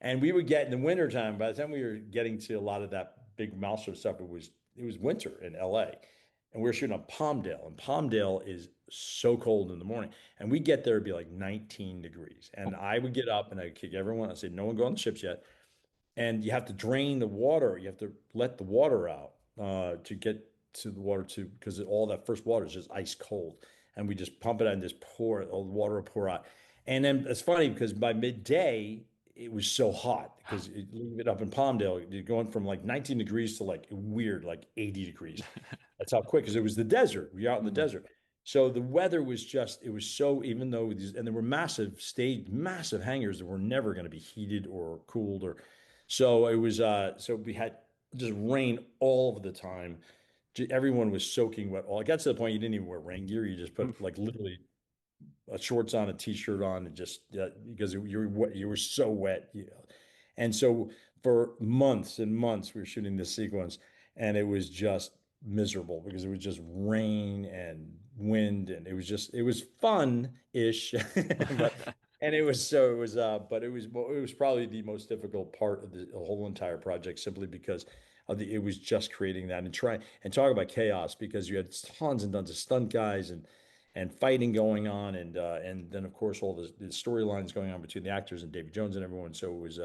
and we would get in the wintertime, by the time we were getting to a lot of that big Mouser stuff, it was winter in LA, and we were shooting on Palmdale, and Palmdale is so cold in the morning, and we get there, it'd be like 19 degrees, and I would get up and I'd kick everyone. I say, no one go on the ships yet, and you have to drain the water. You have to let the water out to get to the water to because all that first water is just ice cold, and we just pump it out and just pour it. All the water will pour out, and then it's funny because by midday it was so hot because leave it up in Palmdale, you're going from like 19 degrees to like weird like 80 degrees. That's how quick because it was the desert. We were out in the Mm. desert. So the weather was just, it was so, even though these, and there were massive hangars that were never going to be heated or cooled or, so it was, so we had just rain all of the time. Everyone was soaking wet. All it got to the point you didn't even wear rain gear. You just put like literally shorts on, a t-shirt on, and just because you were so wet. And so for months and months we were shooting this sequence, and it was just miserable because it was just rain and wind, and it was fun-ish, but and it was probably the most difficult part of the whole entire project simply because it was just creating that and try and talk about chaos because you had tons and tons of stunt guys and fighting going on, and then of course all the storylines going on between the actors and David Jones and everyone. So it was,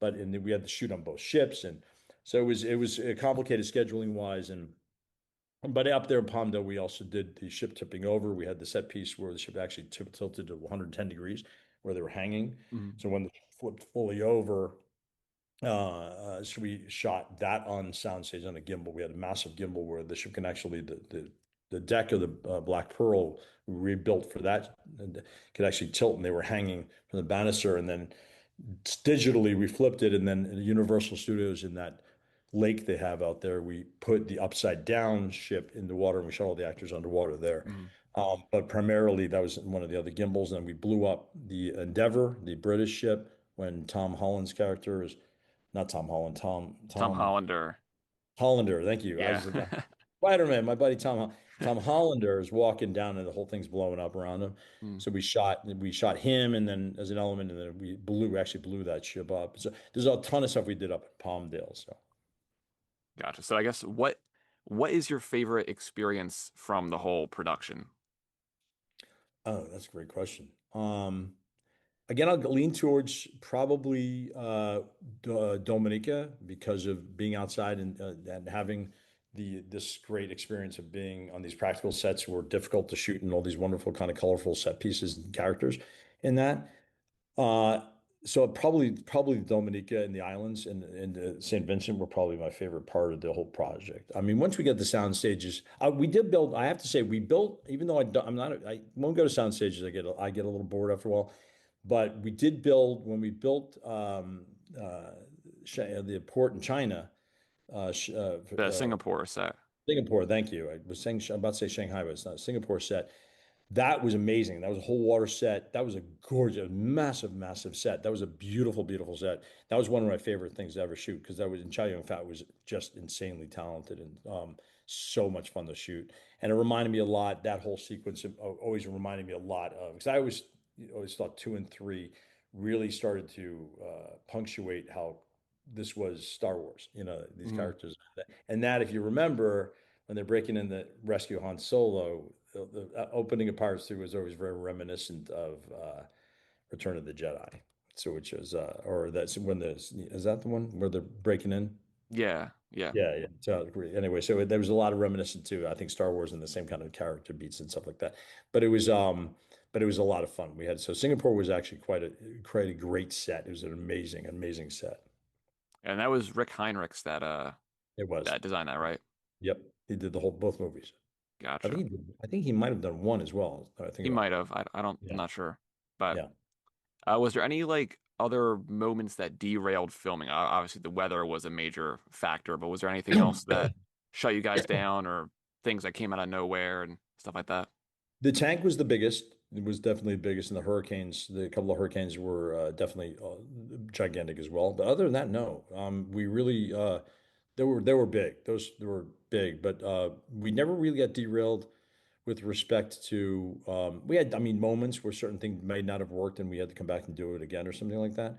but and then we had to shoot on both ships, and so it was complicated scheduling wise, and but up there in Palmdale we also did the ship tipping over. We had the set piece where the ship actually tilted to 110 degrees where they were hanging. Mhm. So when the ship flipped fully over, so we shot that on soundstage on a gimbal. We had a massive gimbal where the ship can actually the deck of the Black Pearl we rebuilt for that and could actually tilt, and they were hanging from the banister. And then digitally we flipped it, and then in Universal Studios in that lake they have out there, we put the upside down ship in the water, and we shot all the actors underwater there. Mhm. But primarily that was one of the other gimbals. And we blew up the Endeavor, the British ship, when Tom Holland's character is not Tom Holland, Tom Tom Hollander. Hollander. Thank you. I Yeah. was Spider-Man, my buddy Tom Hollander is walking down and the whole thing's blowing up around him. Mm. So we shot him, and then as an element, and then we actually blew that ship up. So there's a ton of stuff we did up at Palmdale. So Gotcha. So I guess what is your favorite experience from the whole production? oh, that's a great question. Again, I'll lean towards probably Dominica because of being outside and having this great experience of being on these practical sets were difficult to shoot and all these wonderful kind of colorful set pieces and characters in that. Uh, so probably Dominica and the islands and St. Vincent were probably my favorite part of the whole project. I mean, once we get the sound stages, we did build. I have to say, we built. Even though I'm not, I won't go to sound stages. I get a little bored after a while. But we did build when we built the port in China, uh, sh- uh, The uh, Singapore set. Singapore. Thank you. I was saying I'm about to say Shanghai, but it's not Singapore set. That was amazing. That was a whole water set. That was a gorgeous, massive, massive set. That was a beautiful, beautiful set. That was one of my favorite things to ever shoot because that was in Chow Yun Fat was just insanely talented and so much fun to shoot. And it reminded me a lot. That whole sequence always reminded me a lot of because I always thought 2 and 3 really started to punctuate how this was Star Wars. These Mhm. characters, and that if you remember. when they're breaking in the rescue Han Solo, the opening of Pirates 3 was always very reminiscent of Return of the Jedi. So which is or that's when the is that the one where they're breaking in? Yeah, yeah. Yeah, yeah. So anyway, so there was a lot of reminiscent too. I think Star Wars and the same kind of character beats and stuff like that. But it was a lot of fun. We had so Singapore was actually quite a great set. It was an amazing, amazing set. And that was Rick Heinrichs It was. that designed that, right? Yep. He did the whole both movies. Gotcha. I think he might have done one as well. I think He about might have. I don't. I'm yeah. not sure. But Yeah. was there any like other moments that derailed filming? Obviously, the weather was a major factor, but was there anything else that shut you guys down or things that came out of nowhere and stuff like that? The tank was the biggest. It was definitely the biggest, and the hurricanes, the couple of hurricanes were definitely gigantic as well. But other than that, no. We really they were big. Those they were big, but we never really got derailed with respect to we had, I mean, moments where certain things may not have worked, and we had to come back and do it again or something like that.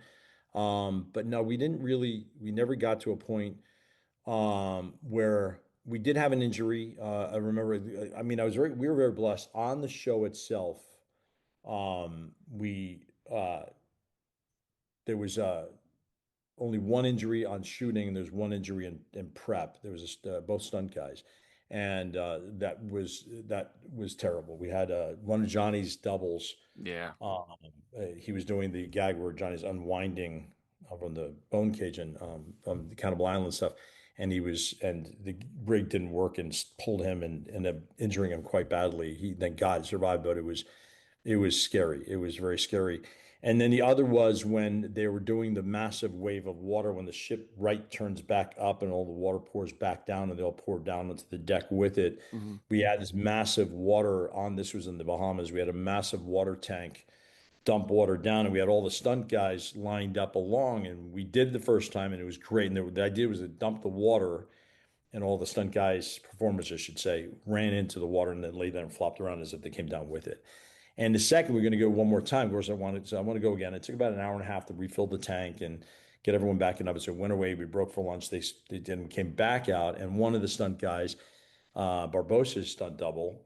But no, we didn't really. We never got to a point where we did have an injury. I remember, I mean, we were very blessed on the show itself. We there was only one injury on shooting, and there's one injury in prep. There was both stunt guys, and that was terrible. We had one of Johnny's doubles. Yeah. He was doing the gag where Johnny's unwinding from the bone cage and from the Cannibal Island stuff, and the rig didn't work and pulled him and ended up injuring him quite badly. He thank God survived, but it was scary. It was very scary. And then the other was when they were doing the massive wave of water when the ship right turns back up and all the water pours back down and they all pour down onto the deck with it. Hmm. We had this massive water on, this was in the Bahamas. We had a massive water tank dump water down and we had all the stunt guys lined up along and we did the first time and it was great. And the idea was to dump the water and all the stunt guys, performers, I should say, ran into the water and then lay there and flopped around as if they came down with it. And the second, we're going to go one more time. Of course, I want to go again. It took about an hour and a half to refill the tank and get everyone back in up. So it went away. We broke for lunch. They then came back out, and one of the stunt guys, Barbossa's stunt double,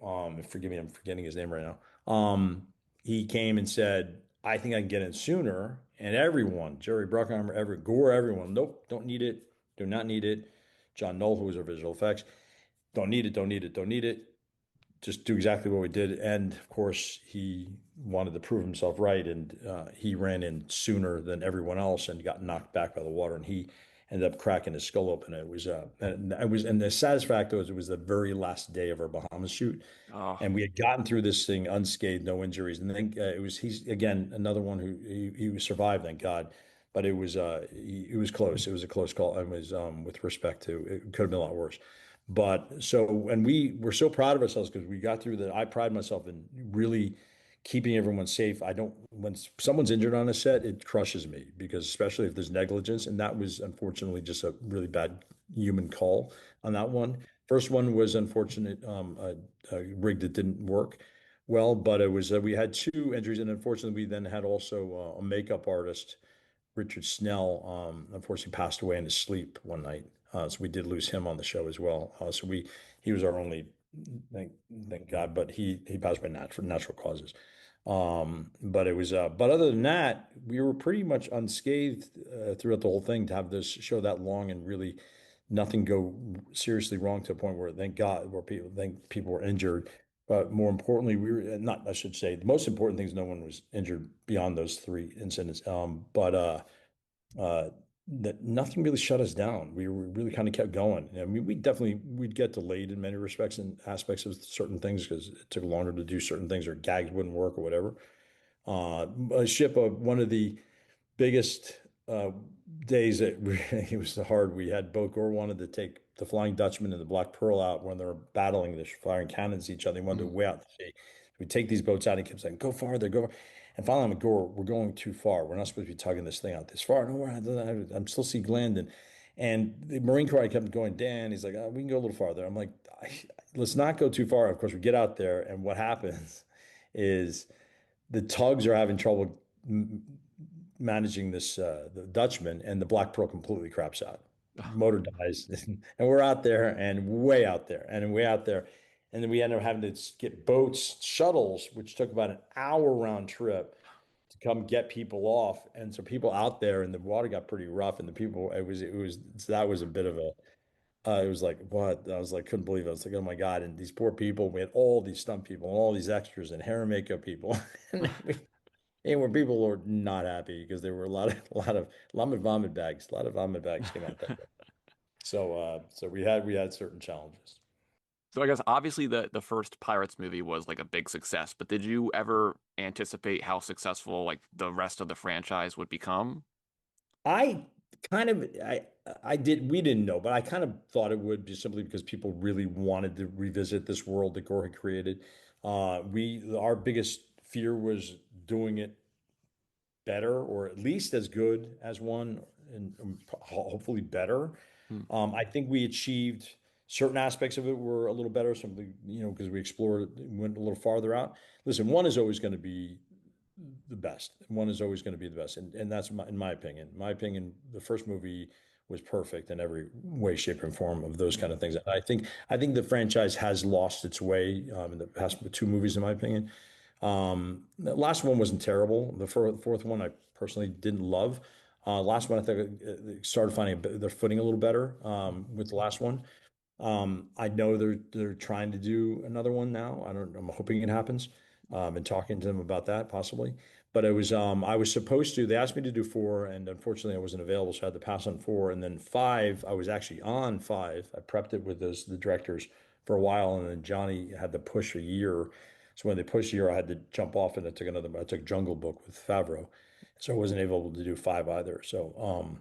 forgive me, I'm forgetting his name right now. He came and said, "I think I can get in sooner." And everyone, Jerry Bruckheimer, Gore, everyone, nope, don't need it, do not need it. John Knoll, who was our visual effects, don't need it, don't need it, don't need it, just do exactly what we did. And of course, he wanted to prove himself right, and he ran in sooner than everyone else and got knocked back by the water, and he ended up cracking his skull open. And the saddest fact was it was the very last day of our Bahamas shoot, Oh, and we had gotten through this thing unscathed, no injuries. And then he's again another one who he survived, thank God. But it was close. It was a close call. It was with respect to it could have been a lot worse. But so, and we were so proud of ourselves because we got through that. I pride myself in really keeping everyone safe. I don't, when someone's injured on a set, it crushes me because especially if there's negligence. And that was unfortunately just a really bad human call on that one. First one was unfortunate, a rig that didn't work well, but it was, we had two injuries. And unfortunately, we then had also a makeup artist, Richard Snell, unfortunately passed away in his sleep one night. So we did lose him on the show as well. He was our only, thank, thank God, but he passed by natural causes. But other than that, we were pretty much unscathed throughout the whole thing to have this show that long and really nothing go seriously wrong to a point where thank God, where people were injured. But more importantly, we were not, I should say, the most important thing is no one was injured beyond those three incidents. Uh, that nothing really shut us down. We really kind of kept going. I mean, we'd get delayed in many respects and aspects of certain things because it took longer to do certain things or gags wouldn't work or whatever. A ship, one of the biggest days that it was hard. We had both Gore wanted to take the Flying Dutchman and the Black Pearl out when they were battling, they're firing cannons at each other. They wanted to mhm. way out to sea. We take these boats out and he kept saying, "Go farther, go." And finally, I'm like, "Gore, we're going too far. We're not supposed to be tugging this thing out this far." No, I'm still seeing Landon. And the Marine Corps, I kept going, "Dan," he's like, "Oh, we can go a little farther." I'm like, let's not go too far. Of course, we get out there, and what happens is the tugs are having trouble managing this the Dutchman, and the Black Pearl completely craps out. motor dies, and we're out there and way out there and way out there. And then we ended up having to get boats, shuttles, which took about an hour round trip to come get people off. And so people out there and the water got pretty rough and the people, that was a bit of a, it was like, what? I was like, couldn't believe it. I was like, oh my God. And these poor people, we had all these stunt people and all these extras and hair and makeup people. And where people were not happy because there were a lot of vomit bags. A lot of vomit bags came out that day. So we had certain challenges. So I guess obviously the first Pirates movie was like a big success, but did you ever anticipate how successful like the rest of the franchise would become? I kind of I did we didn't know, but I kind of thought it would be simply because people really wanted to revisit this world that Gore had created. We our biggest fear was doing it better or at least as good as one and hopefully better. Hmm. I think we achieved certain aspects of it were a little better, something, because we explored, went a little farther out. Listen, one is always going to be the best. One is always going to be the best. And that's in my opinion. My opinion, the first movie was perfect in every way, shape, and form of those kind of things. I think the franchise has lost its way in the past two movies, in my opinion. The last one wasn't terrible. The fourth one I personally didn't love. Last one I think they started finding their footing a little better with the last one. I know they're trying to do another one now. I'm hoping it happens. And talking to them about that possibly. But I was supposed to. They asked me to do four, and unfortunately I wasn't available, so I had to pass on four. And then five, I was actually on five. I prepped it with the directors for a while, and then Johnny had to push a year. So when they pushed a year, I had to jump off, and I took Jungle Book with Favreau, so I wasn't able to do five either. So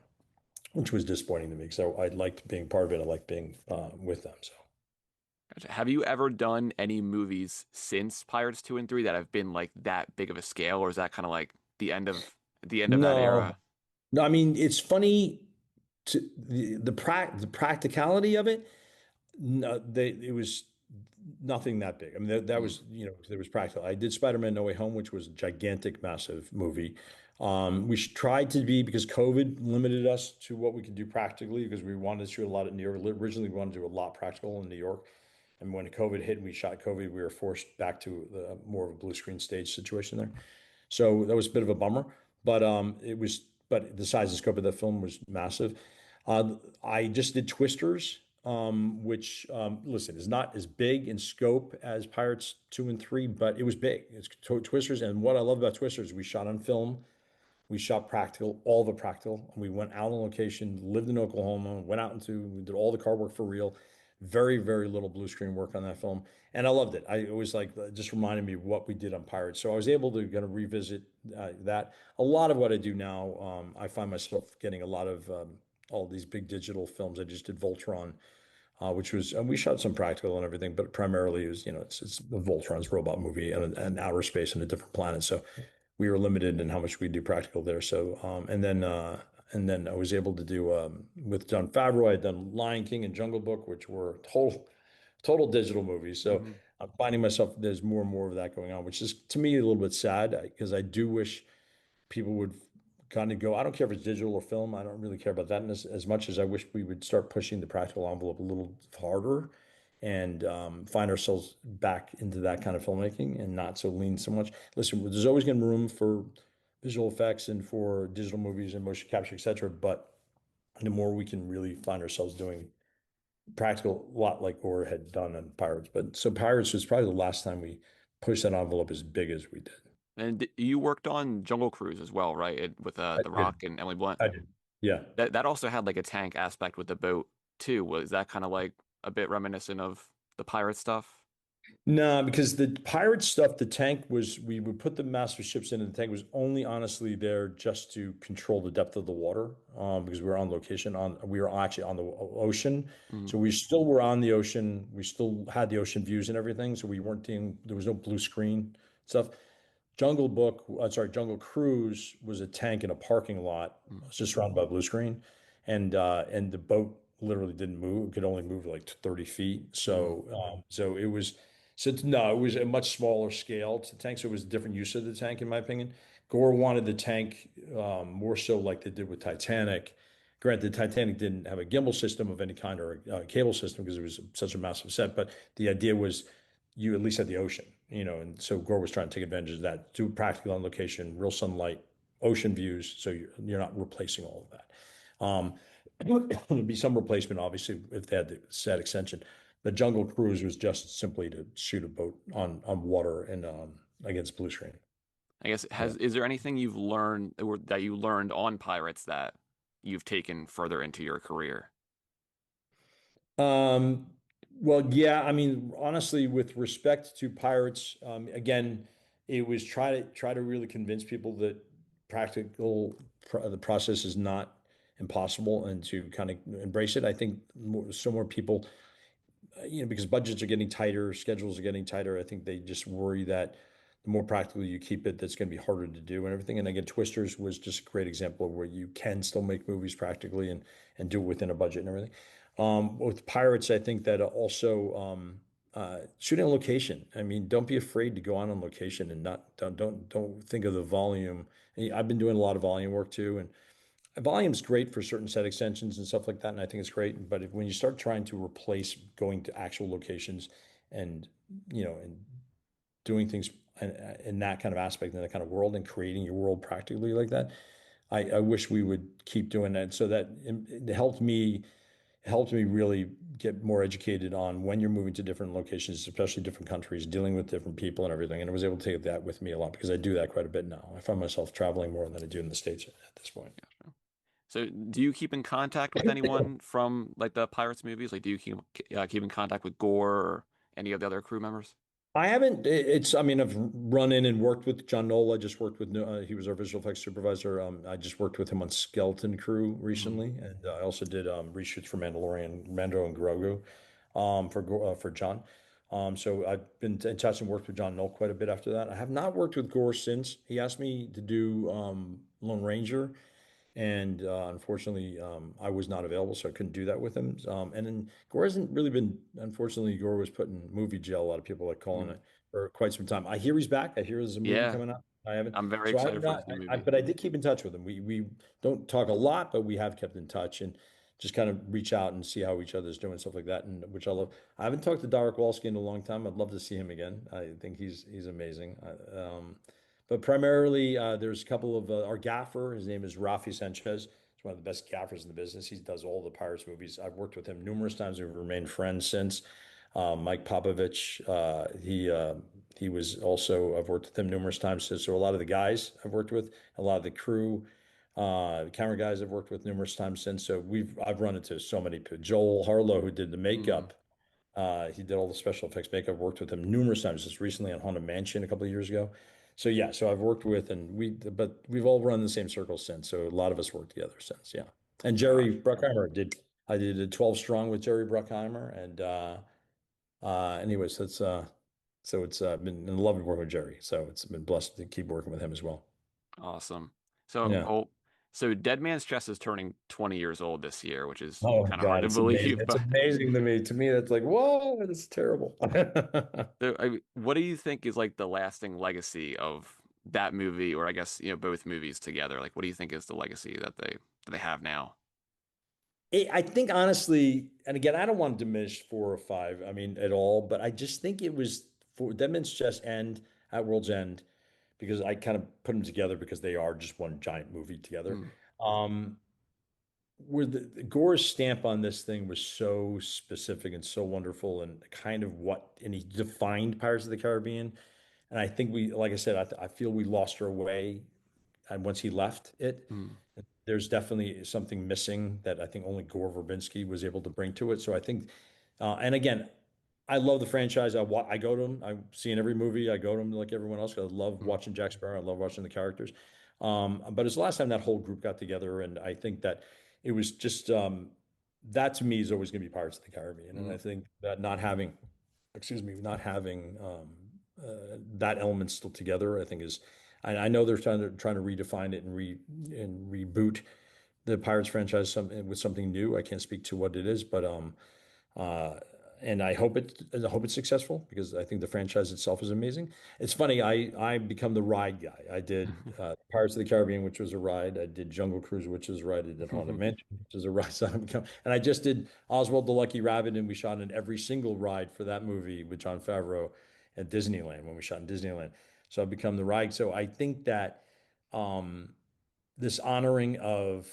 which was disappointing to me. So I liked being part of it. I liked being with them. So. Gotcha. Have you ever done any movies since Pirates 2 and 3 that have been like that big of a scale, or is that kind of like the end of that No, era? no. I mean, it's funny to the practicality of it. No, it was nothing that big. I mean, that Mm. was, there was practical. I did Spider-Man No Way Home, which was a gigantic, massive movie. We tried to be, because COVID limited us to what we could do practically, because we wanted to shoot a lot in New York. Originally, we wanted to do a lot practical in New York. And when COVID hit and we shot COVID, we were forced back to more of a blue screen stage situation there. So that was a bit of a bummer, but but the size and scope of that film was massive. I just did Twisters, which, listen, is not as big in scope as Pirates 2 and 3, but it was big. It's Twisters, and what I love about Twisters, we shot on film, we shot practical, all the practical. We went out on location, lived in Oklahoma, we did all the car work for real. Very, very little blue screen work on that film. And I loved it. It was like, just reminded me of what we did on Pirates. So I was able to kind of revisit that. A lot of what I do now, I find myself getting a lot of all these big digital films. I just did Voltron, which was, and we shot some practical and everything, but primarily it was, it's the Voltron's robot movie and outer space and a different planet. So we were limited in how much we do practical there. So, and then I was able to do with John Favreau. I had done Lion King and Jungle Book, which were total digital movies. So Mhm. I'm finding myself there's more and more of that going on, which is to me a little bit sad because I do wish people would kind of go. I don't care if it's digital or film. I don't really care about that as much as I wish we would start pushing the practical envelope a little harder and find ourselves back into that kind of filmmaking and not so lean so much. Listen, there's always going to be room for visual effects and for digital movies and motion capture, et cetera. But the more we can really find ourselves doing practical, a lot like Gore had done on Pirates. But so Pirates was probably the last time we pushed that envelope as big as we did. And you worked on Jungle Cruise as well, right? With I The did. Rock and Emily Blunt. I did. Yeah. That also had like a tank aspect with the boat too. Was that kind of like a bit reminiscent of the pirate stuff? No, because the pirate stuff, the tank was, we would put the master ships in, and the tank was only honestly there just to control the depth of the water, because we were on location we were actually on the ocean. Mhm. So we still were on the ocean. We still had the ocean views and everything. So we weren't doing, there was no blue screen stuff. Jungle Cruise was a tank in a parking lot. It Mhm. was just surrounded by blue screen, and the boat literally didn't move. It could only move like 30 feet. Mhm. So it was. No, it was a much smaller scale to the tank. So it was a different use of the tank, in my opinion. Gore wanted the tank more so like they did with Titanic, Granted, Titanic didn't have a gimbal system of any kind or a cable system because it was such a massive set, but the idea was you at least had the ocean, and so Gore was trying to take advantage of that, do practical on location, real sunlight, ocean views, so you're not replacing all of that. There'd be some replacement, obviously, if they had the set extension. The Jungle Cruise was just simply to shoot a boat on water and against blue screen. I guess Yeah. is there anything you've learned or that you learned on Pirates that you've taken further into your career? Um, well, yeah, I mean, honestly, with respect to Pirates, again, it was try to really convince people that the process is not impossible and to kind of embrace it. I think more people, because budgets are getting tighter, schedules are getting tighter. I think they just worry that the more practical you keep it, that's going to be harder to do and everything. And again, Twisters was just a great example of where you can still make movies practically and do it within a budget and everything. With Pirates, I think that also shooting on location. I mean, don't be afraid to go on location and not don't think of the volume. And I've been doing a lot of volume work too, and volume's great for certain set extensions and stuff like that, and I think it's great. But when you start trying to replace going to actual locations and and doing things in that kind of aspect, in that kind of world, and creating your world practically like that, I wish we would keep doing that. So that it helped me really get more educated on when you're moving to different locations, especially different countries, dealing with different people and everything. And I was able to take that with me a lot because I do that quite a bit now. I find myself traveling more than I do in the States at this point. So, do you keep in contact with anyone from like the Pirates movies? Like, do you keep in contact with Gore or any of the other crew members? I haven't. I mean, I've run in and worked with John Knoll. I just worked with. He was our visual effects supervisor. I just worked with him on Skeleton Crew Mhm. recently, and I also did reshoots for Mandalorian, Mando, and Grogu, for John. So I've been in touch and worked with John Knoll quite a bit after that. I have not worked with Gore since. He asked me to do Lone Ranger, and unfortunately, I was not available, so I couldn't do that with him. And then Gore hasn't really been. Unfortunately, Gore was put in movie jail. A lot of people like calling Mhm. it for quite some time. I hear he's back. I hear there's a movie Yeah, coming out. I haven't, I'm very so I have excited for not. this new movie. But I did keep in touch with him. We don't talk a lot, but we have kept in touch and just kind of reach out and see how each other's doing, stuff like that. And which I love. I haven't talked to Derek Walsky in a long time. I'd love to see him again. I think he's amazing. But primarily, there's a couple of our gaffer. His name is Rafi Sanchez. He's one of the best gaffers in the business. He does all the Pirates movies. I've worked with him numerous times. We've remained friends since. Mike Popovich, he was also, I've worked with him numerous times. So a lot of the guys I've worked with, a lot of the crew, camera guys I've worked with numerous times since. So I've run into so many people. Joel Harlow, who did the Mhm. makeup, he did all the special effects makeup. I've worked with him numerous times, just recently on Haunted Mansion a couple of years ago. So yeah, so I've worked with, but we've all run the same circle since. So a lot of us worked together since, yeah. And Jerry Gotcha. Bruckheimer I did a 12 strong with Jerry Bruckheimer, and anyways, so it's been in love with working with Jerry. So it's been blessed to keep working with him as well. Awesome. So, Yeah. Dead Man's Chest is turning 20 years old this year, which is Oh kind of hard God, to it's amazing. believe. It's But amazing to me. To me, that's like, whoa, it's terrible. what do you think is like the lasting legacy of that movie, or I guess, both movies together? Like, what do you think is the legacy that they have now? I think honestly, and again, I don't want to diminish 4 or 5, I mean, at all, but I just think it was for Dead Man's Chest and At World's End, because I kind of put them together because they are just one giant movie together. Mm, Um, where the Gore's stamp on this thing was so specific and so wonderful, and kind of and he defined Pirates of the Caribbean. And I think like I said, I feel we lost our way and once he left it. mm, There's definitely something missing that I think only Gore Verbinski was able to bring to it. So I think, and again, I love the franchise. I go to them. I'm seeing every movie. I go to them like everyone else. I love mm, watching Jack Sparrow. I love watching the characters. But it's the last time that whole group got together, and I think that it was just that to me is always going to be Pirates of the Caribbean. And I mm. think that excuse me, not having that element still together, I think is. I know they're trying to redefine it and reboot the Pirates franchise with something new. I can't speak to what it is, but uh, and I hope it's successful because I think the franchise itself is amazing. It's funny, I become the ride guy. I did Pirates of the Caribbean, which was a ride. I did Jungle Cruise, which was a ride. I did Haunted Mansion, which is a ride. So and I just did Oswald the Lucky Rabbit, and we shot in every single ride for that movie with Jon Favreau at Disneyland when we shot in Disneyland. So I've become the ride. So I think that um, this honoring of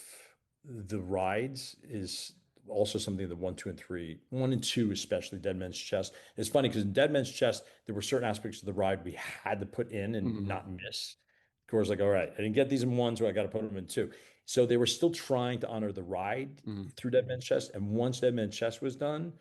the rides is also something that one, two, and three, one and two, especially Dead Man's Chest. It's funny because in Dead Man's Chest, there were certain aspects of the ride we had to put in and Mhm. not miss. Gore's like, all right, I didn't get these in one, so I got to put them in two. So they were still trying to honor the ride Mhm. through Dead Man's Chest. And once Dead Man's Chest was done,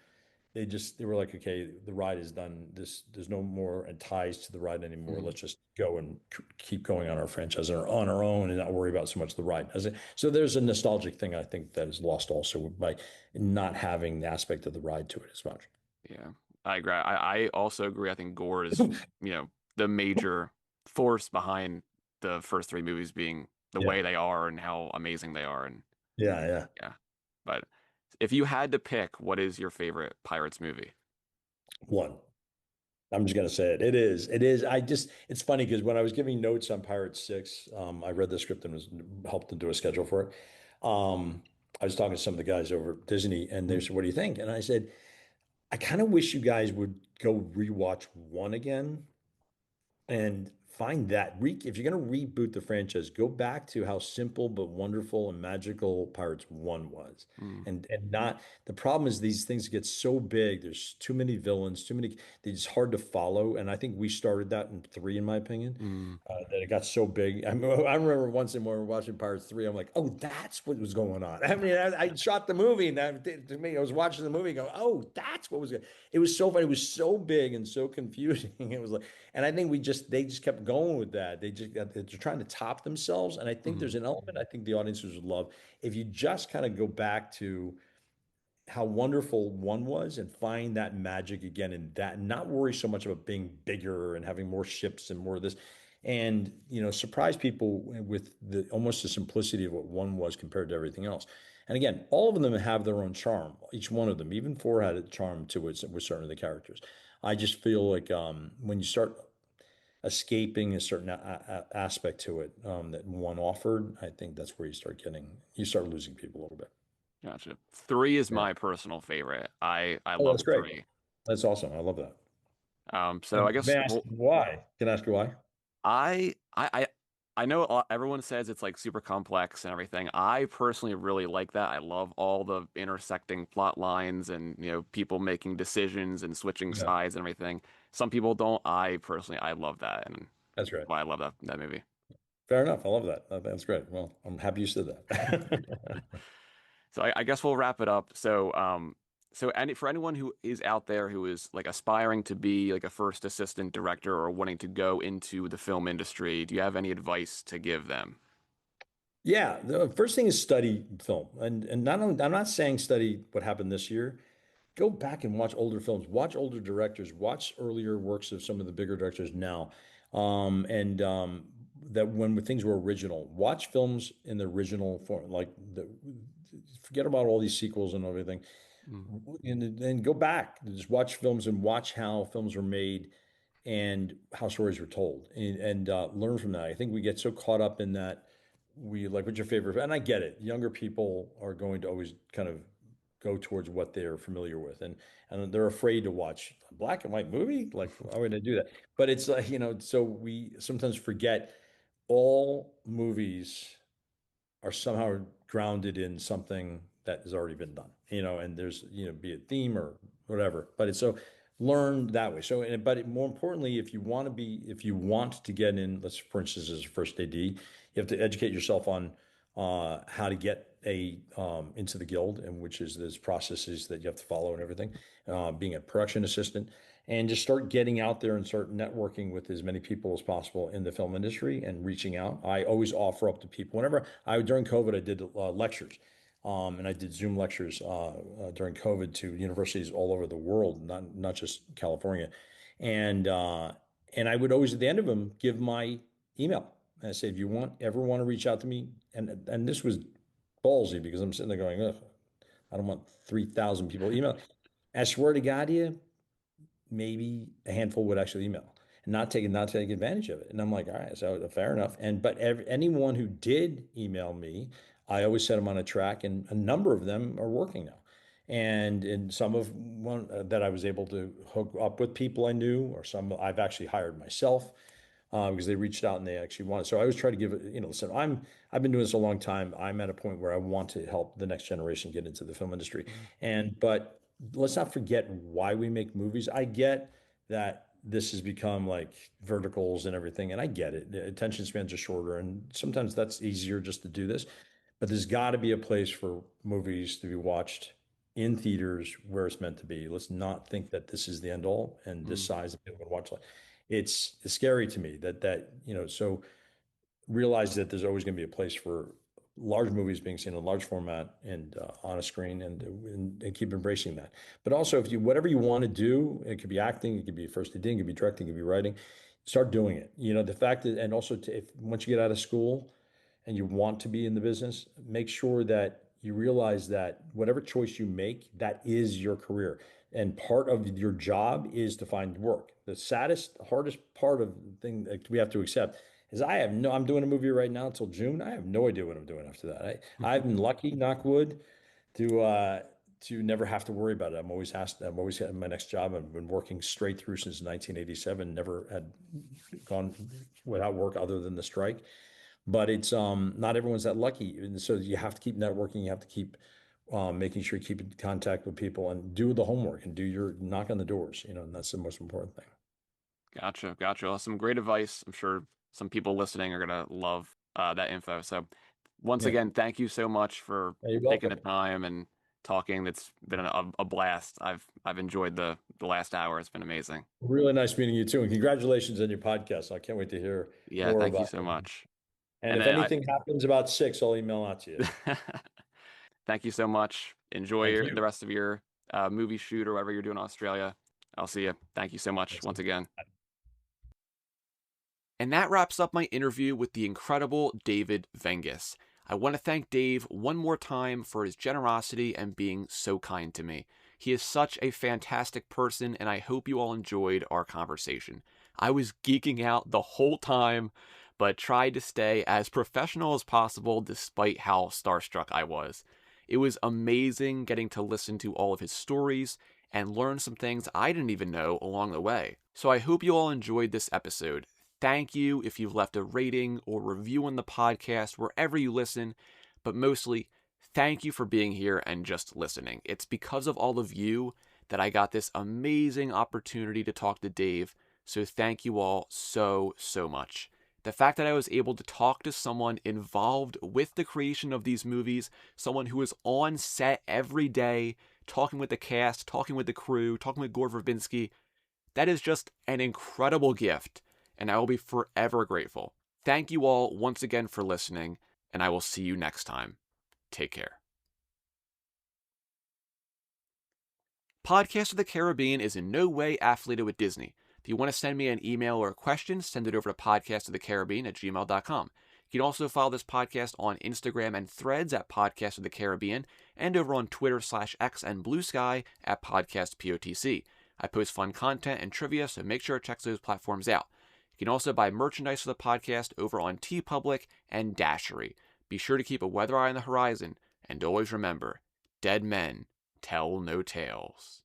they were like, okay, the ride is done. There's no more ties to the ride anymore. Mhm. Let's just go and keep going on our franchise or on our own and not worry about so much the ride. So there's a nostalgic thing I think that is lost also by not having the aspect of the ride to it as much. Yeah, I agree. I also agree. I think Gore is, the major force behind the first three movies being the Yeah, way they are and how amazing they are. And yeah, yeah. yeah, but if you had to pick, what is your favorite Pirates movie? One. I'm just gonna say it. It is. It is. It's funny because when I was giving notes on Pirates 6, I read the script and was helped to do a schedule for it. I was talking to some of the guys over at Disney and they Mhm. said, what do you think? And I said, I kind of wish you guys would go rewatch one again and find that if you're going to reboot the franchise, go back to how simple but wonderful and magical Pirates 1 was. Mhm. And not the problem is these things get so big. There's too many villains, too many, it's hard to follow. And I think we started that in 3, in my opinion, Mhm. that it got so big. I remember once when we were watching Pirates 3, I'm like, oh, that's what was going on. I mean, I shot the movie and that, to me, I was watching the movie and go, oh, that's what was going. It was so funny. It was so big and so confusing. It was like, and I think they just kept going with that. They're trying to top themselves. And I think Mhm. there's an element I think the audiences would love if you just kind of go back to how wonderful one was and find that magic again in that and not worry so much about being bigger and having more ships and more of this and surprise people with the almost the simplicity of what one was compared to everything else. And again, all of them have their own charm, each one of them. Even four had a charm to it with certain of the characters. I just feel like when you start escaping a certain aspect to it that one offered, I think that's where you start losing people a little bit. Gotcha. Three is Yeah. my personal favorite. I Oh, love that's great. three. That's awesome. I love that. So I And may guess I ask well, why? Can I ask you why? I I I I know everyone says it's like super complex and everything. I personally really like that. I love all the intersecting plot lines and people making decisions and switching Yeah, sides and everything. Some people don't. I love that and that's great. why I love that movie. Fair enough. I love that. That's great. Well, I'm happy you said that. So I guess we'll wrap it up. For anyone who is out there who is like aspiring to be like a first assistant director or wanting to go into the film industry, do you have any advice to give them? Yeah, the first thing is study film, and not only I'm not saying study what happened this year. Go back and watch older films, watch older directors, watch earlier works of some of the bigger directors now, and that when things were original, watch films in the original form, forget about all these sequels and everything, Mm. and go back, just watch films and watch how films were made and how stories were told and learn from that. I think we get so caught up in that we like what's your favorite, and I get it. Younger people are going to always kind of go towards what they're familiar with, and they're afraid to watch a black and white movie. Like, why would I do that? But it's like, so we sometimes forget all movies are somehow grounded in something that has already been done, and there's, be it theme or whatever. But it's so learn that way. So, more importantly, if you want to get in, let's, for instance, as a first AD, you have to educate yourself on how to get into the guild, and which is there's processes that you have to follow and everything. Being a production assistant, and just start getting out there and start networking with as many people as possible in the film industry and reaching out. I always offer up to people whenever during COVID I did lectures. And I did Zoom lectures during COVID to universities all over the world, not just California. And and I would always at the end of them give my email. And I say, if you ever want to reach out to me, and this was ballsy because I'm sitting there going, ugh, I don't want 3,000 people email. I swear to God, you maybe a handful would actually email and not take advantage of it. And I'm like, all right, so fair enough. And but anyone who did email me, I always set them on a track, and a number of them are working now. And in some of one that I was able to hook up with people I knew, or some I've actually hired myself because they reached out and they actually wanted. So I always try to give it, listen, I've been doing this a long time. I'm at a point where I want to help the next generation get into the film industry. Mhm. But let's not forget why we make movies. I get that this has become like verticals and everything, and I get it. The attention spans are shorter, and sometimes that's easier just to do this. But there's got to be a place for movies to be watched in theaters where it's meant to be. Let's not think that this is the end all and this Mm. size of people can watch. It's scary to me so realize that there's always going to be a place for large movies being seen in large format and on a screen, and keep embracing that. But also, if you whatever you want to do, it could be acting, it could be first editing, it could be directing, it could be writing. Start doing it. The fact that, and also if once you get out of school and you want to be in the business, make sure that you realize that whatever choice you make, that is your career. And part of your job is to find work. The saddest, hardest part of the thing that we have to accept is I'm doing a movie right now until June. I have no idea what I'm doing after that. I've been lucky, knock wood, to never have to worry about it. I'm always had my next job. I've been working straight through since 1987, never had gone without work other than the strike. But it's not everyone's that lucky. And so you have to keep networking, you have to keep making sure you keep in contact with people and do the homework and do your knock on the doors, and that's the most important thing. Gotcha, gotcha. Well, some great advice. I'm sure some people listening are gonna love that info. So, once Yeah. again, thank you so much for You're taking the welcome. time and talking. It's been a blast. I've enjoyed the last hour. It's been amazing. Really nice meeting you too. And congratulations on your podcast. I can't wait to hear Yeah, more thank you about so it. much. And And if then anything happens about six, I'll email out to you. thank you so much. Enjoy Thank you. the rest of your movie shoot or whatever you're doing in Australia. I'll see you. Thank you so much Thanks. once again. And that wraps up my interview with the incredible David Venghaus. I want to thank Dave one more time for his generosity and being so kind to me. He is such a fantastic person, and I hope you all enjoyed our conversation. I was geeking out the whole time, but tried to stay as professional as possible despite how starstruck I was. It was amazing getting to listen to all of his stories and learn some things I didn't even know along the way. So I hope you all enjoyed this episode. Thank you if you've left a rating or review on the podcast wherever you listen, but mostly, thank you for being here and just listening. It's because of all of you that I got this amazing opportunity to talk to Dave, so thank you all so, so much. The fact that I was able to talk to someone involved with the creation of these movies, someone who is on set every day, talking with the cast, talking with the crew, talking with Gore Verbinski, that is just an incredible gift, and I will be forever grateful. Thank you all once again for listening, and I will see you next time. Take care. Podcast of the Caribbean is in no way affiliated with Disney. If you want to send me an email or a question, send it over to podcastofthecaribbean@gmail.com. You can also follow this podcast on Instagram and Threads at Podcast of the Caribbean, and over on Twitter/X and Bluesky at PodcastPOTC. I post fun content and trivia, so make sure to check those platforms out. You can also buy merchandise for the podcast over on TeePublic and Dashery. Be sure to keep a weather eye on the horizon, and always remember, dead men tell no tales.